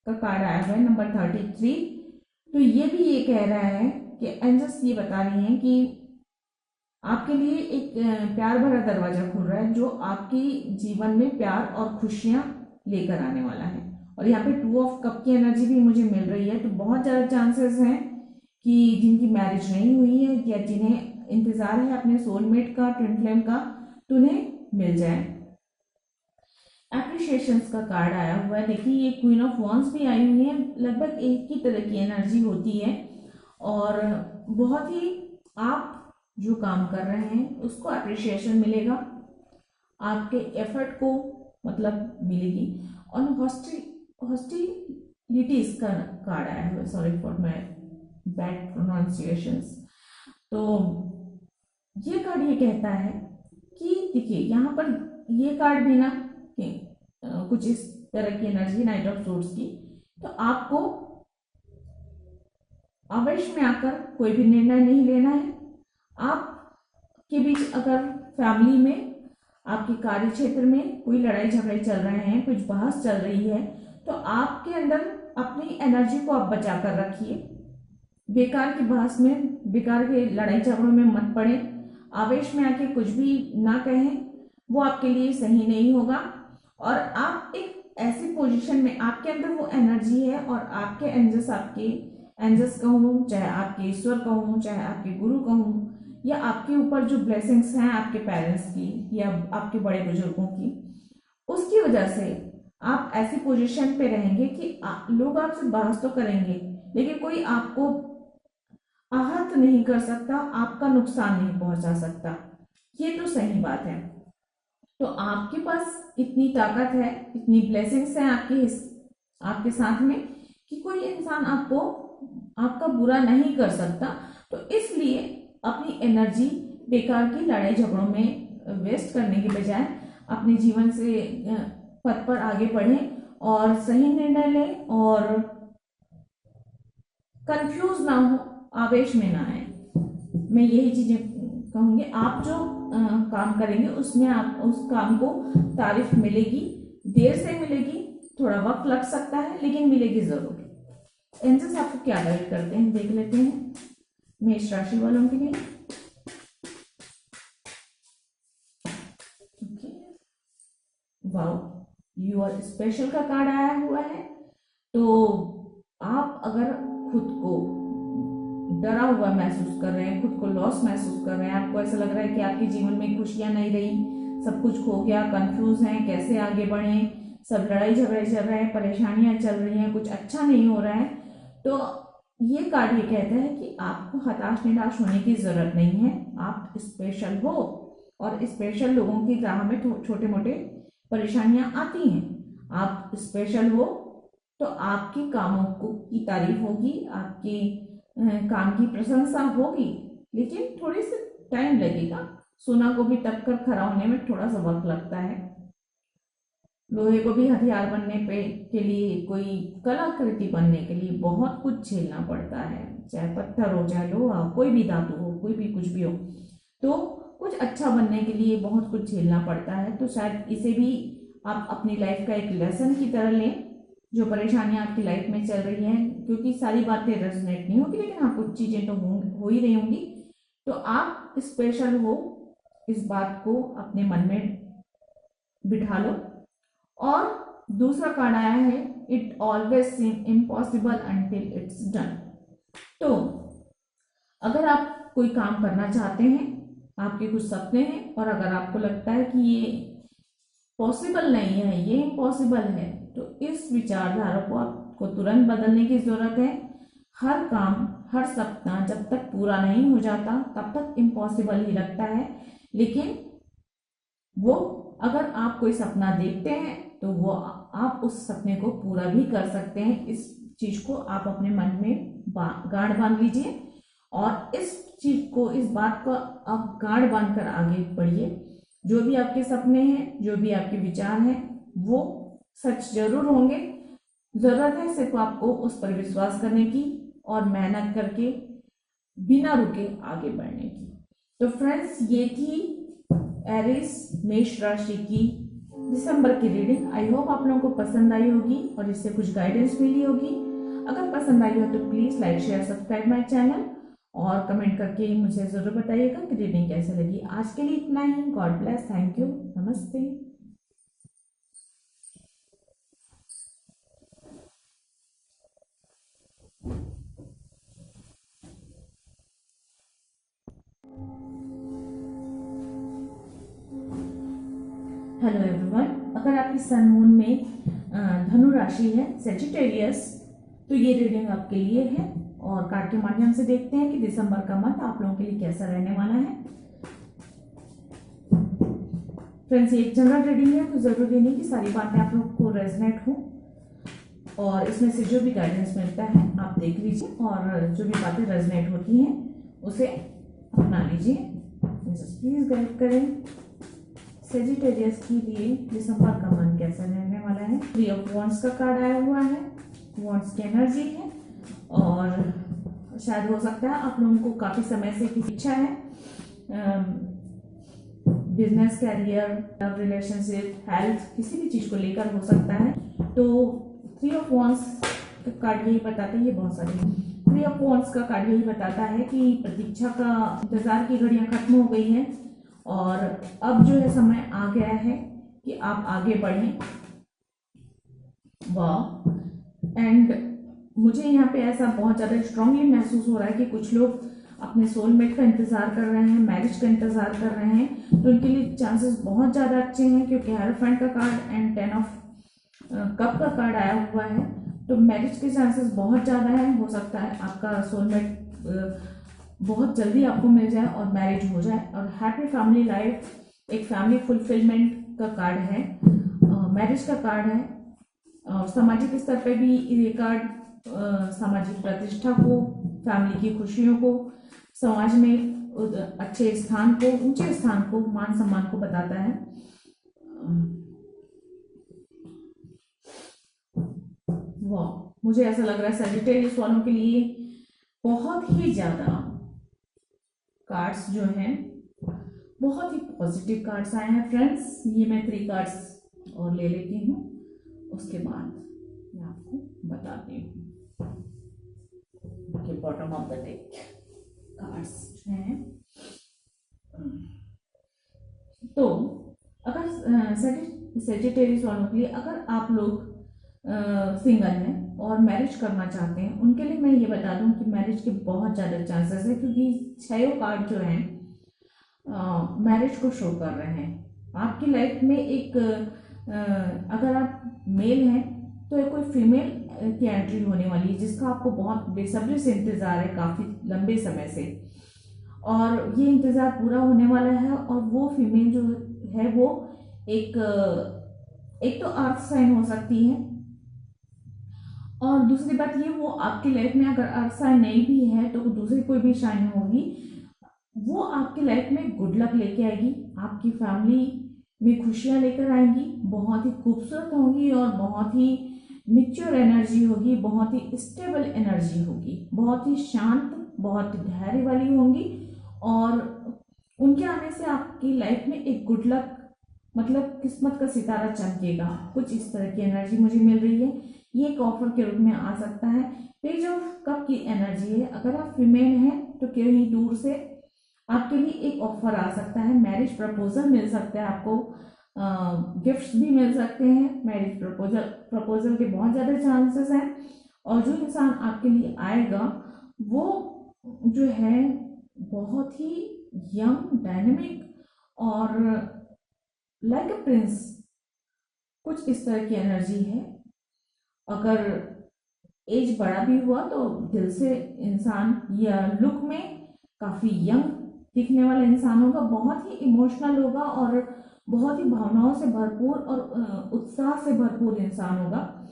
का कार्ड आया हुआ है नंबर 33, तो ये भी ये कह रहा है कि एंजल्स ये बता रही हैं कि आपके लिए एक प्यार भरा दरवाजा खुल रहा है जो आपकी जीवन में प्यार और खुशियां लेकर आने वाला है। और यहाँ पे 2 ऑफ कप की एनर्जी भी मुझे मिल रही है, तो बहुत ज़्यादा चांसेस हैं कि जिनकी मैरिज नहीं हुई है या जिन्हें इंतज़ार है अपने सोलमेट का, ट्विन फ्लेम का, तो उन्हें मिल जाए। एप्रिशिएशंस का कार्ड आया हुआ है। देखिए ये क्वीन ऑफ वॉन्ड्स भी आई हुई है, लगभग एक ही तरह की एनर्जी होती है और बहुत ही आप जो काम कर रहे हैं उसको अप्रिशिएशन मिलेगा, आपके एफर्ट को मतलब मिलेगी। और हॉस्टिलिटीज का कार्ड आया हुआ है, sorry for my bad pronunciations. तो ये कार्ड ये कहता है कि देखिए यहाँ पर ये कार्ड भी ना कुछ इस तरह की एनर्जी, नाइट ऑफ सोर्ड्स की, तो आपको आवेश में आकर कोई भी निर्णय नहीं लेना है। आपके बीच अगर फैमिली में, आपके कार्य क्षेत्र में कोई लड़ाई झगड़े चल रहे हैं, कुछ बहस चल रही है, तो आपके अंदर अपनी एनर्जी को आप बचा कर रखिए। बेकार की बहस में, बेकार के लड़ाई झगड़ों में मत पड़े। आवेश में आके कुछ भी ना कहें, वो आपके लिए सही नहीं होगा। और आप एक ऐसी पोजीशन में, आपके अंदर वो एनर्जी है और आपके एंजल्स, आपके एंजल्स कहूँ, चाहे आपके ईश्वर कहूँ, चाहे आपके गुरु कहूँ, या आपके ऊपर जो ब्लेसिंग्स हैं आपके पेरेंट्स की या आपके बड़े बुजुर्गों की, उसकी वजह से आप ऐसी पोजीशन पे रहेंगे कि लोग आपसे बहस तो करेंगे लेकिन कोई आपको आहत नहीं कर सकता, आपका नुकसान नहीं पहुंचा सकता। ये तो सही बात है। तो आपके पास इतनी ताकत है, इतनी ब्लेसिंग्स हैं आपके साथ में कि कोई इंसान आपको, आपका बुरा नहीं कर सकता। तो इसलिए अपनी एनर्जी बेकार की लड़ाई झगड़ों में वेस्ट करने के बजाय अपने जीवन से पथ पर आगे बढ़ें और सही निर्णय लें और कंफ्यूज ना हो, आवेश में ना आए। मैं यही चीजें कहूंगी। आप जो काम करेंगे उसमें आप उस काम को तारीफ मिलेगी, देर से मिलेगी, थोड़ा वक्त लग सकता है, लेकिन मिलेगी जरूर। एंजल्स आपको क्या गाइड करते हैं देख लेते हैं मेष राशि वालों के लिए। वाओ, यू आर स्पेशल का कार्ड आया हुआ है। तो आप अगर खुद को डरा हुआ महसूस कर रहे हैं, खुद को लॉस महसूस कर रहे हैं, आपको ऐसा लग रहा है कि आपके जीवन में खुशियां नहीं रही, सब कुछ खो गया, कंफ्यूज हैं, कैसे आगे बढ़ें, सब लड़ाई झगड़े चल रहे हैं, परेशानियां चल रही हैं, कुछ अच्छा नहीं हो रहा है, तो ये कार्ड ये कहता है कि आपको हताश निराश होने की जरूरत नहीं है। आप स्पेशल हो और स्पेशल लोगों की राह में छोटे मोटे परेशानियां आती हैं। आप स्पेशल हो तो आपके कामों की तारीफ होगी, आपके काम की प्रशंसा होगी, लेकिन थोड़ी सी टाइम लगेगा। सोना को भी टप कर खरा होने में थोड़ा सा वक्त लगता है। लोहे को भी हथियार बनने पे के लिए, कोई कलाकृति बनने के लिए बहुत कुछ झेलना पड़ता है, चाहे पत्थर हो, चाहे लोहा, कोई भी धातु हो, कोई भी कुछ भी हो, तो कुछ अच्छा बनने के लिए बहुत कुछ झेलना पड़ता है। तो शायद इसे भी आप अपनी लाइफ का एक लेसन की तरह लें, जो परेशानियां आपकी लाइफ में चल रही हैं, क्योंकि सारी बातें रेजोनेट नहीं होगी, लेकिन हाँ कुछ चीजें तो हो ही रही होंगी। तो आप स्पेशल हो, इस बात को अपने मन में बिठा लो। और दूसरा कार्ड आया है, it always seem impossible until it's done. तो अगर आप कोई काम करना चाहते हैं, आपके कुछ सपने हैं, और अगर आपको लगता है कि ये पॉसिबल नहीं है, ये इम्पॉसिबल है, तो इस विचारधारा को आपको तुरंत बदलने की जरूरत है। हर काम, हर सपना जब तक पूरा नहीं हो जाता तब तक इम्पॉसिबल ही लगता है, लेकिन वो अगर आप कोई सपना देखते हैं तो वो आप उस सपने को पूरा भी कर सकते हैं। इस चीज को आप अपने मन में गांठ बांध लीजिए और इस चीज को, इस बात को आप गांठ बांध कर आगे बढ़िए। जो भी आपके सपने हैं, जो भी आपके विचार हैं, वो सच जरूर होंगे। जरूरत है सिर्फ आपको उस पर विश्वास करने की और मेहनत करके बिना रुके आगे बढ़ने की। तो फ्रेंड्स, ये थी एरिस मेष राशि की दिसंबर की रीडिंग। आई होप आप लोगों को पसंद आई होगी और इससे कुछ गाइडेंस मिली होगी। अगर पसंद आई हो तो please like share subscribe my channel और कमेंट करके मुझे ज़रूर बताइएगा कि रीडिंग कैसे लगी। आज के लिए इतना ही। गॉड ब्लेस, थैंक यू, नमस्ते। हेलो एवरीवन, अगर आपकी सन मून में धनु राशि है, सेजिटेरियस, तो ये रीडिंग आपके लिए है। और कार्ड के माध्यम से देखते हैं कि दिसंबर का मंथ आप लोगों के लिए कैसा रहने वाला है। फ्रेंड्स, ये एक जनरल रीडिंग है, तो जरूरी नहीं कि सारी बातें आप लोग को रेजनेट हो, और इसमें से जो भी गाइडेंस मिलता है आप देख लीजिए और जो भी बातें रेजनेट होती हैं उसे अपना लीजिए। प्लीज गाइड करें सेजिटेरियस के लिए दिसंबर का मंथ कैसा रहने वाला है। 3 ऑफ वॉन्ड्स का कार्ड आया हुआ है, वॉन्ड्स की एनर्जी है, और शायद हो सकता है आप लोगों को काफी समय से किसी इच्छा है, business, career, love, relationship, health, किसी भी चीज को लेकर हो सकता है। तो 3 ऑफ वॉन्ड्स का कार्ड यही बताता है, ये बहुत सारे 3 ऑफ वॉन्ड्स का कार्ड यही बताता है कि प्रतीक्षा का इंतजार की घड़ियां खत्म हो गई हैं और अब जो है समय आ गया है कि आप आगे बढ़ें। वाह, एंड मुझे यहाँ पे ऐसा बहुत ज़्यादा स्ट्रांगली महसूस हो रहा है कि कुछ लोग अपने सोलमेट का इंतजार कर रहे हैं, मैरिज का इंतजार कर रहे हैं, तो उनके लिए चांसेस बहुत ज़्यादा अच्छे हैं, क्योंकि हेरोफेंट का कार्ड एंड 10 ऑफ कप का कार्ड आया हुआ है। तो मैरिज के चांसेस बहुत ज़्यादा है। हो सकता है आपका सोलमेट बहुत जल्दी आपको मिल जाए और मैरिज हो जाए। और हैप्पी फैमिली लाइफ, एक फैमिली फुलफिलमेंट का कार्ड है, मैरिज का कार्ड है। सामाजिक स्तर पे भी ये कार्ड सामाजिक प्रतिष्ठा को, फैमिली की खुशियों को, समाज में अच्छे स्थान को, ऊंचे स्थान को, मान सम्मान को बताता है। वाह, मुझे ऐसा लग रहा है सजिटेरियस वालों के लिए बहुत ही ज्यादा कार्ड्स जो हैं बहुत ही पॉजिटिव कार्ड्स आए हैं। फ्रेंड्स, ये मैं 3 कार्ड्स और ले लेती हूँ, उसके बाद मैं आपको बताती हूँ कि bottom of the deck cards हैं। तो अगर सेजिटेरियस वालों के लिए, अगर आप लोग सिंगल हैं और मैरिज करना चाहते हैं, उनके लिए मैं ये बता दूं कि मैरिज के बहुत ज़्यादा चांसेस है, क्योंकि 6 कार्ड जो हैं मैरिज को शो कर रहे हैं। आपकी लाइफ में एक अगर आप मेल हैं तो कोई फीमेल की एंट्री होने वाली है, जिसका आपको बहुत बेसब्री से इंतज़ार है काफ़ी लंबे समय से, और ये इंतज़ार पूरा होने वाला है। और वो फीमेल जो है वो एक तो अर्थ साइन हो सकती है, और दूसरी बात ये, वो आपकी लाइफ में अगर अर्थ साइन नहीं भी है तो दूसरी कोई भी साइन होगी, वो आपकी लाइफ में गुड लक लेके आएगी, आपकी फैमिली में खुशियां लेकर आएंगी, बहुत ही खूबसूरत होंगी और बहुत ही मिच्योर एनर्जी होगी, बहुत ही स्टेबल एनर्जी होगी, बहुत ही शांत, बहुत धैर्य वाली होंगी, और उनके आने से आपकी लाइफ में एक गुड लक, मतलब किस्मत का सितारा चमकेगा। कुछ इस तरह की एनर्जी मुझे मिल रही है। ये एक ऑफर के रूप में आ सकता है। पेज ऑफ कप की एनर्जी है, अगर आप फीमेल हैं तो कहीं दूर से आपके लिए एक ऑफर आ सकता है, मैरिज प्रपोजल मिल सकता है आपको, गिफ्ट्स भी मिल सकते हैं। मैरिज प्रपोजल के बहुत ज़्यादा चांसेस हैं, और जो इंसान आपके लिए आएगा वो जो है बहुत ही यंग, डायनेमिक और लाइक अ प्रिंस, कुछ इस तरह की एनर्जी है। अगर एज बड़ा भी हुआ तो दिल से इंसान या लुक में काफी यंग दिखने वाला इंसान होगा, बहुत ही इमोशनल होगा और बहुत ही भावनाओं से भरपूर और उत्साह से भरपूर इंसान होगा।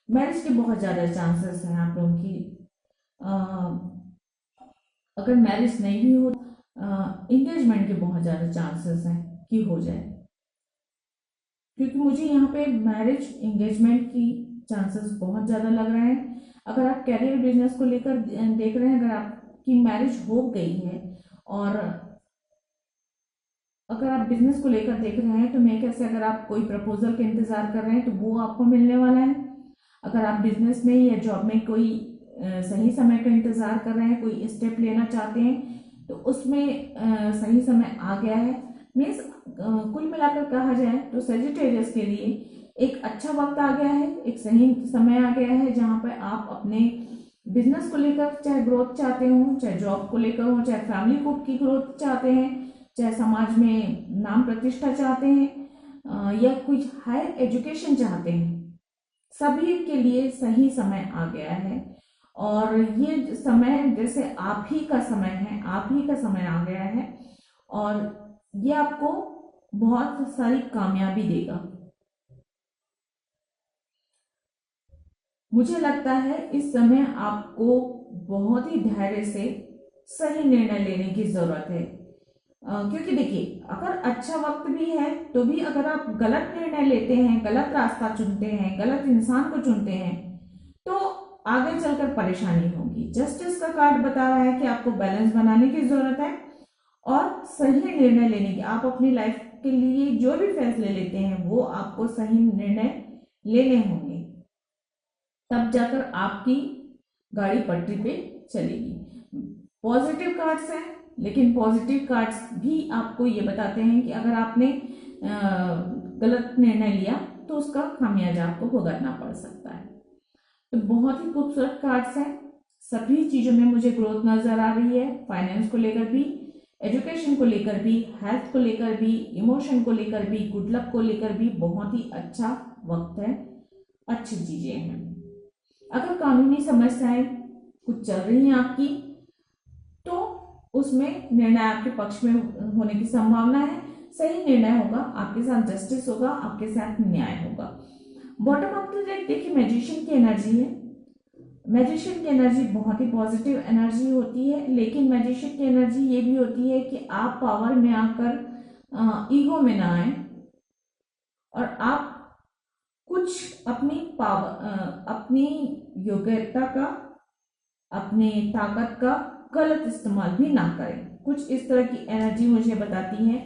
मैरिज के बहुत ज्यादा चांसेस हैं आप लोगों की। अगर मैरिज नहीं भी हो, इंगेजमेंट के बहुत ज्यादा चांसेस हैं कि हो जाए, क्योंकि मुझे यहाँ पे मैरिज एंगेजमेंट की चांसेस बहुत ज़्यादा लग रहे हैं। अगर आप कैरियर बिजनेस को लेकर देख रहे हैं, अगर आपकी मैरिज हो गई है और अगर आप बिजनेस को लेकर देख रहे हैं तो मैं कैसे, अगर आप कोई प्रपोजल का इंतजार कर रहे हैं तो वो आपको मिलने वाला है। अगर आप बिजनेस में या जॉब में कोई सही समय का इंतजार कर रहे हैं, कोई स्टेप लेना चाहते हैं तो उसमें सही समय आ गया है। मीन्स कुल मिलाकर कहा जाए तो सेजिटेरियस के लिए एक अच्छा वक्त आ गया है, एक सही समय आ गया है जहाँ पर आप अपने बिजनेस को लेकर चाहे ग्रोथ चाहते हो, चाहे जॉब को लेकर हो, चाहे फैमिली को की ग्रोथ चाहते हैं, चाहे समाज में नाम प्रतिष्ठा चाहते हैं या कुछ हायर एजुकेशन चाहते हैं, सभी के लिए सही समय आ गया है। और ये समय जैसे आप ही का समय है, आप ही का समय आ गया है और ये आपको बहुत सारी कामयाबी देगा। मुझे लगता है इस समय आपको बहुत ही धैर्य से सही निर्णय लेने की जरूरत है, क्योंकि देखिए अगर अच्छा वक्त भी है तो भी अगर आप गलत निर्णय लेते हैं, गलत रास्ता चुनते हैं, गलत इंसान को चुनते हैं तो आगे चलकर परेशानी होगी। जस्टिस का कार्ड बता रहा है कि आपको बैलेंस बनाने की जरूरत है और सही निर्णय लेने की। आप अपनी लाइफ के लिए जो भी फैसले लेते हैं वो आपको सही निर्णय लेने होंगे, तब जाकर आपकी गाड़ी पटरी पे चलेगी। पॉजिटिव कार्ड्स हैं, लेकिन पॉजिटिव कार्ड्स भी आपको ये बताते हैं कि अगर आपने गलत निर्णय लिया तो उसका खामियाजा आपको भुगतना पड़ सकता है। तो बहुत ही खूबसूरत कार्ड्स हैं, सभी चीज़ों में मुझे ग्रोथ नजर आ रही है। फाइनेंस को लेकर भी, एजुकेशन को लेकर भी, हेल्थ को लेकर भी, इमोशन को लेकर भी, गुड लक को लेकर भी बहुत ही अच्छा वक्त है, अच्छी चीज़ें हैं। अगर कानूनी समस्याएं कुछ चल रही हैं आपकी तो उसमें निर्णय आपके पक्ष में होने की संभावना है। सही निर्णय होगा, आपके साथ जस्टिस होगा, आपके साथ न्याय होगा। बॉटम ऑफ द डेक देखिए मैजिशियन की एनर्जी है। मैजिशियन की एनर्जी बहुत ही पॉजिटिव एनर्जी होती है, लेकिन मैजिशियन की एनर्जी ये भी होती है कि आप पावर में आकर ईगो में ना आए और आप कुछ अपनी पावर, अपनी योग्यता का, अपनी ताकत का गलत इस्तेमाल भी ना करें। कुछ इस तरह की एनर्जी मुझे बताती है।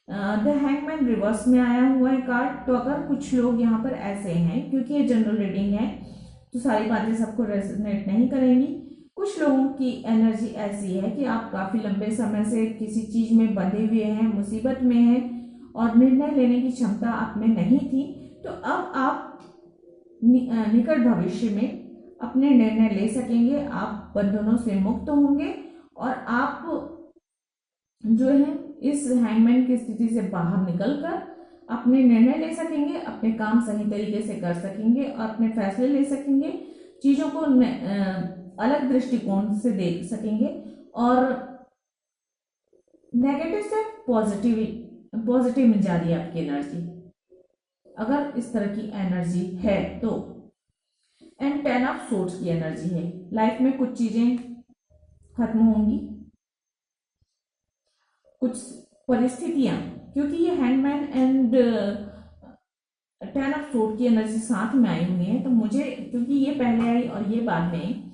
द हैंगमैन रिवर्स में आया हुआ है कार्ड। तो अगर कुछ लोग यहाँ पर ऐसे हैं, क्योंकि ये जनरल रीडिंग है तो सारी बातें सबको रेजोनेट नहीं करेंगी। कुछ लोगों की एनर्जी ऐसी है कि आप काफी लंबे समय से किसी चीज में बंधे हुए हैं, मुसीबत में हैं और निर्णय लेने की क्षमता आप में नहीं थी, तो अब आप निकट भविष्य में अपने निर्णय ले सकेंगे। आप बंधनों से मुक्त होंगे और आप जो है इस हैंगमैन की स्थिति से बाहर निकलकर अपने निर्णय ले सकेंगे, अपने काम सही तरीके से कर सकेंगे और अपने फैसले ले सकेंगे, चीजों को अलग दृष्टिकोण से देख सकेंगे और नेगेटिव से पॉजिटिव में जा रही है आपकी एनर्जी, अगर इस तरह की एनर्जी है तो। एंड 10 ऑफ सोर्ड्स की एनर्जी है। लाइफ में कुछ चीजें खत्म होंगी, कुछ परिस्थितियां, क्योंकि ये हैंगमैन एंड 10 ऑफ सोर्ड की एनर्जी साथ में आई हुई है, तो मुझे, क्योंकि ये पहले आई और ये बाद में,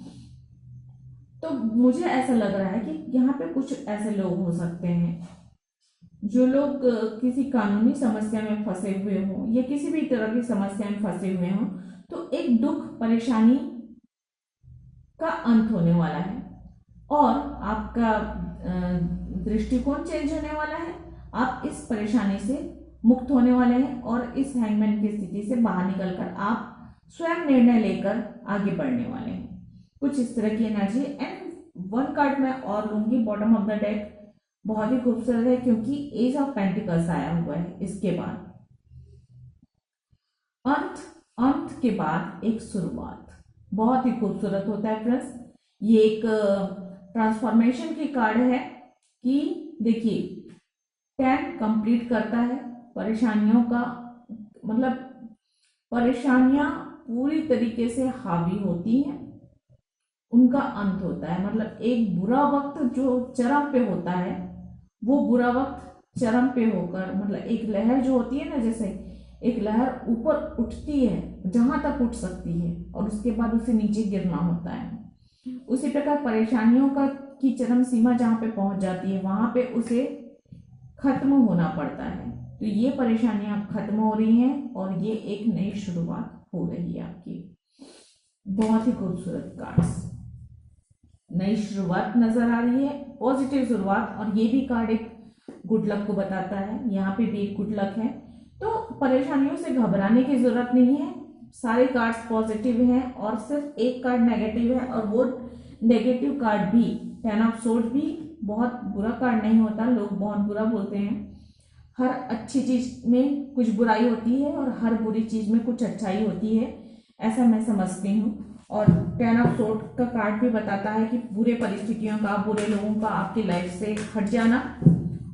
तो मुझे ऐसा लग रहा है कि यहाँ पे कुछ ऐसे लोग हो सकते हैं जो लोग किसी कानूनी समस्या में फंसे हुए हों या किसी भी तरह की समस्या में फंसे हुए हों, तो एक दुख परेशानी का अंत होने वाला है और आपका दृष्टिकोण चेंज होने वाला है। आप इस परेशानी से मुक्त होने वाले हैं और इस हैंगमैन की स्थिति से बाहर निकलकर आप स्वयं निर्णय लेकर आगे बढ़ने वाले हैं। कुछ इस तरह की एनर्जी। एंड 1 कार्ड मैं और लूंगी बॉटम ऑफ द डेक, बहुत ही खूबसूरत है क्योंकि एज ऑफ पेंटिकल्स आया हुआ है। इसके बाद अंत के बाद एक शुरुआत, बहुत ही खूबसूरत होता है फ्रेंड्स। ये एक ट्रांसफॉर्मेशन की कार्ड है कि देखिए 10 कंप्लीट करता है परेशानियों का, मतलब परेशानियां पूरी तरीके से हावी होती हैं, उनका अंत होता है। मतलब एक बुरा वक्त जो चरम पे होता है, वो बुरा वक्त चरम पे होकर, मतलब एक लहर जो होती है ना, जैसे एक लहर ऊपर उठती है जहां तक उठ सकती है और उसके बाद उसे नीचे गिरना होता है, उसी प्रकार परेशानियों का की चरम सीमा जहां पे पहुंच जाती है वहां पे उसे खत्म होना पड़ता है। तो ये परेशानियां खत्म हो रही हैं और ये एक नई शुरुआत हो रही है आपकी। बहुत ही खूबसूरत कार्ड्स, नई शुरुआत नजर आ रही है, पॉजिटिव शुरुआत। और ये भी कार्ड एक गुड लक को बताता है, यहाँ पे भी एक गुड लक है। तो परेशानियों से घबराने की जरूरत नहीं है, सारे कार्ड्स पॉजिटिव हैं और सिर्फ एक कार्ड नेगेटिव है। और वो नेगेटिव कार्ड भी, 10 ऑफ सोर्ड भी बहुत बुरा कार्ड नहीं होता, लोग बहुत बुरा बोलते हैं। हर अच्छी चीज में कुछ बुराई होती है और हर बुरी चीज में कुछ अच्छाई होती है, ऐसा मैं समझती हूँ। और 10 ऑफ सोर्ड का कार्ड भी बताता है कि बुरे परिस्थितियों का, बुरे लोगों का आपकी लाइफ से हट जाना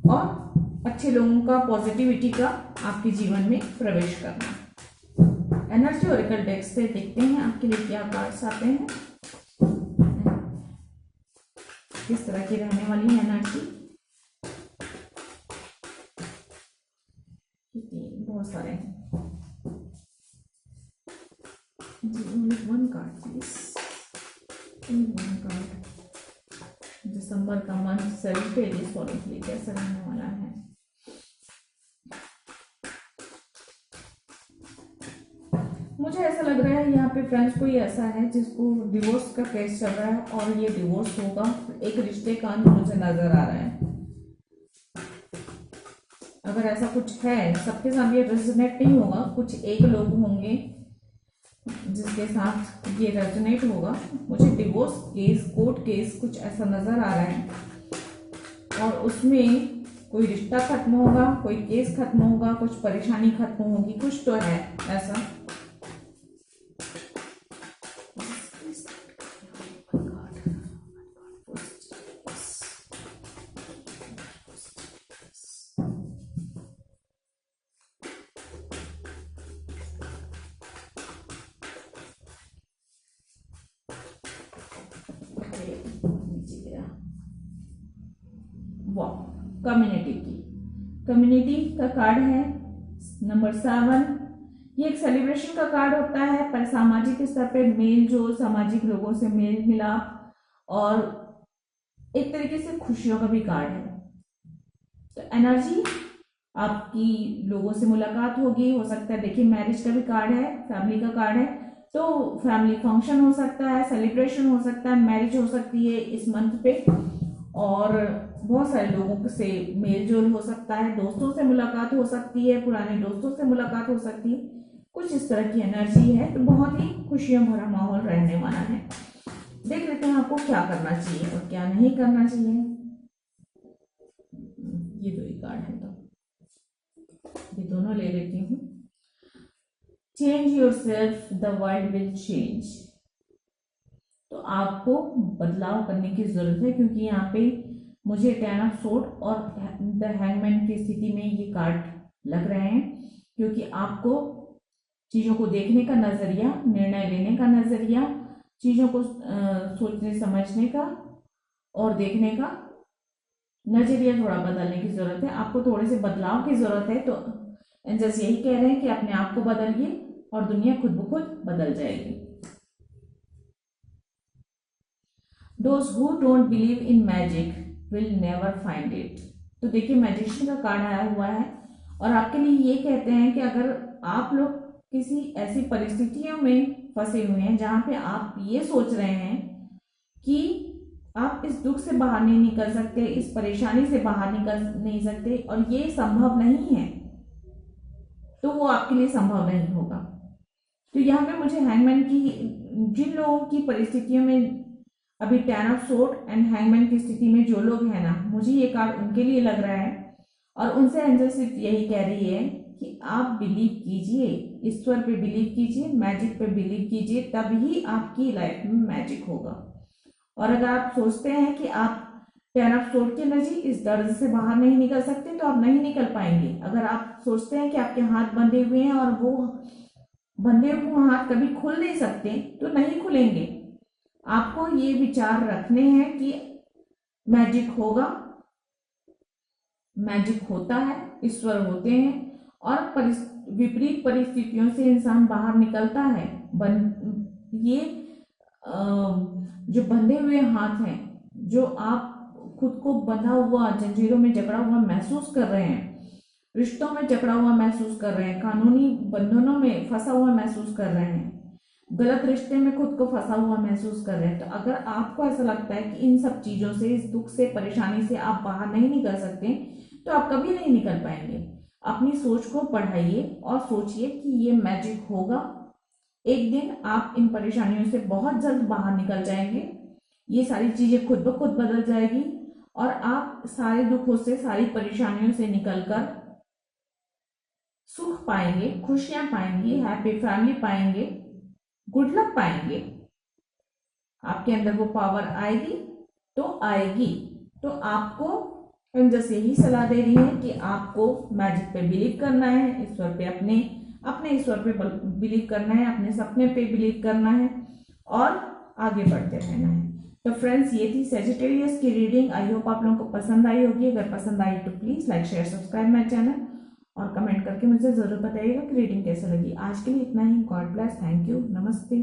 और अच्छे लोगों का, पॉजिटिविटी का आपके जीवन में प्रवेश करना। एनर्जी ओरेकल डेक से देखते हैं आपके लिए क्या कार्ड्स आते हैं, किस तरह की रहने वाली है एनर्जी। बहुत सारे हैं जी, only one card please, only one card। दिसंबर का मंथ सेजिटेरियस फॉलो के लिए कैसा रहने वाला है। मुझे ऐसा लग रहा है यहाँ पे फ्रेंड्स कोई ऐसा है जिसको डिवोर्स का केस चल रहा है और ये डिवोर्स होगा, एक रिश्ते का अंत मुझे नजर आ रहा है। अगर ऐसा कुछ है, सबके साथ ये रेजोनेट नहीं होगा, कुछ एक लोग होंगे जिसके साथ ये रेजोनेट होगा। मुझे डिवोर्स केस, कोर्ट केस कुछ ऐसा नजर आ रहा है और उसमें कोई रिश्ता खत्म होगा, कोई केस खत्म होगा, कुछ परेशानी खत्म होगी, कुछ तो है ऐसा। कम्युनिटी का कार्ड है नंबर 7। ये एक सेलिब्रेशन का कार्ड होता है, पर सामाजिक स्तर पे मेल जोल, सामाजिक लोगों से मेल मिलाप और एक तरीके से खुशियों का भी कार्ड है। तो एनर्जी आपकी लोगों से मुलाकात होगी, हो सकता है देखिए मैरिज का भी कार्ड है, फैमिली का कार्ड है, तो फैमिली फंक्शन हो सकता है, सेलिब्रेशन हो सकता है, मैरिज हो सकती है इस मंथ पे और बहुत सारे लोगों से मेल जोल हो सकता है, दोस्तों से मुलाकात हो सकती है, पुराने दोस्तों से मुलाकात हो सकती है, कुछ इस तरह की एनर्जी है। तो बहुत ही खुशियों भरा माहौल रहने वाला है। देख लेते हैं आपको क्या करना चाहिए और क्या नहीं करना चाहिए। ये 2 ही कार्ड है तो ये दोनों ले लेती हूँ। Change yourself, the world will change. तो आपको बदलाव करने की जरूरत है, क्योंकि यहाँ पे मुझे 10 ऑफ सोर्ड और द हैंगमैन की स्थिति में ये कार्ड लग रहे हैं, क्योंकि आपको चीजों को देखने का नजरिया, निर्णय लेने का नजरिया, चीजों को सोचने समझने का और देखने का नजरिया थोड़ा बदलने की जरूरत है। आपको थोड़े से बदलाव की जरूरत है। तो एंजल्स यही कह रहे हैं कि अपने आप को बदलिए और दुनिया खुद ब खुद बदल जाएगी। Those who don't believe in magic will never find it। तो देखिए मैजिशियन का कार्ड आया हुआ है और आपके लिए ये कहते हैं कि अगर आप लोग किसी ऐसी परिस्थितियों में फंसे हुए हैं जहां पे आप ये सोच रहे हैं कि आप इस दुख से बाहर नहीं निकल सकते, इस परेशानी से बाहर निकल नहीं सकते और ये संभव नहीं है, तो वो आपके लिए संभव नहीं होगा। तो यहाँ पे मुझे हैंगमैन की, जिन लोगों की परिस्थितियों में अभी 10 ऑफ सोर्ड एंड हैंगमैन की स्थिति में जो लोग हैं ना, मुझे ये कार्ड उनके लिए लग रहा है और उनसे एंजल सिर्फ यही कह रही है कि आप बिलीव कीजिए, ईश्वर पे बिलीव कीजिए, मैजिक पे बिलीव कीजिए, तभी आपकी लाइफ में मैजिक होगा। और अगर आप सोचते हैं कि आप 10 ऑफ सोर्ड की एनर्जी, इस दर्द से बाहर नहीं निकल सकते, तो आप नहीं निकल पाएंगे। अगर आप सोचते हैं कि आपके हाथ बंधे हुए हैं और वो बंधे हुए हाथ कभी खुल नहीं सकते, तो नहीं खुलेंगे। आपको ये विचार रखने हैं कि मैजिक होगा, मैजिक होता है, ईश्वर होते हैं और विपरीत परिस्थितियों से इंसान बाहर निकलता है। ये जो बंधे हुए हाथ हैं, जो आप खुद को बंधा हुआ, जंजीरों में जकड़ा हुआ महसूस कर रहे हैं, रिश्तों में जकड़ा हुआ महसूस कर रहे हैं, कानूनी बंधनों में फंसा हुआ महसूस कर रहे हैं, गलत रिश्ते में खुद को फंसा हुआ महसूस कर रहे हैं, तो अगर आपको ऐसा लगता है कि इन सब चीजों से, इस दुख से, परेशानी से आप बाहर नहीं निकल सकते, तो आप कभी नहीं निकल पाएंगे। अपनी सोच को बढ़ाइए और सोचिए कि ये मैजिक होगा। एक दिन आप इन परेशानियों से बहुत जल्द बाहर निकल जाएंगे। ये सारी चीजें खुद ब खुद बदल जाएगी और आप सारे दुखों से, सारी परेशानियों से निकलकर सुख पाएंगे, खुशियां पाएंगे, हैप्पी फैमिली पाएंगे, गुड लक पाएंगे। आपके अंदर वो पावर आएगी तो आएगी। तो आपको एंजल्स यही सलाह दे रही है कि आपको मैजिक पे बिलीव करना है, ईश्वर पे, अपने ईश्वर पे बिलीव करना है, अपने सपने पे बिलीव करना है और आगे बढ़ते रहना है। तो फ्रेंड्स, ये थी सेजिटेरियस की रीडिंग। आई होप आप लोगों को पसंद आई होगी। अगर पसंद आई तो please like, share, subscribe my channel और कमेंट करके मुझे जरूर बताइएगा कि रीडिंग कैसे लगी। आज के लिए इतना ही। गॉड ब्लेस, थैंक यू, नमस्ते।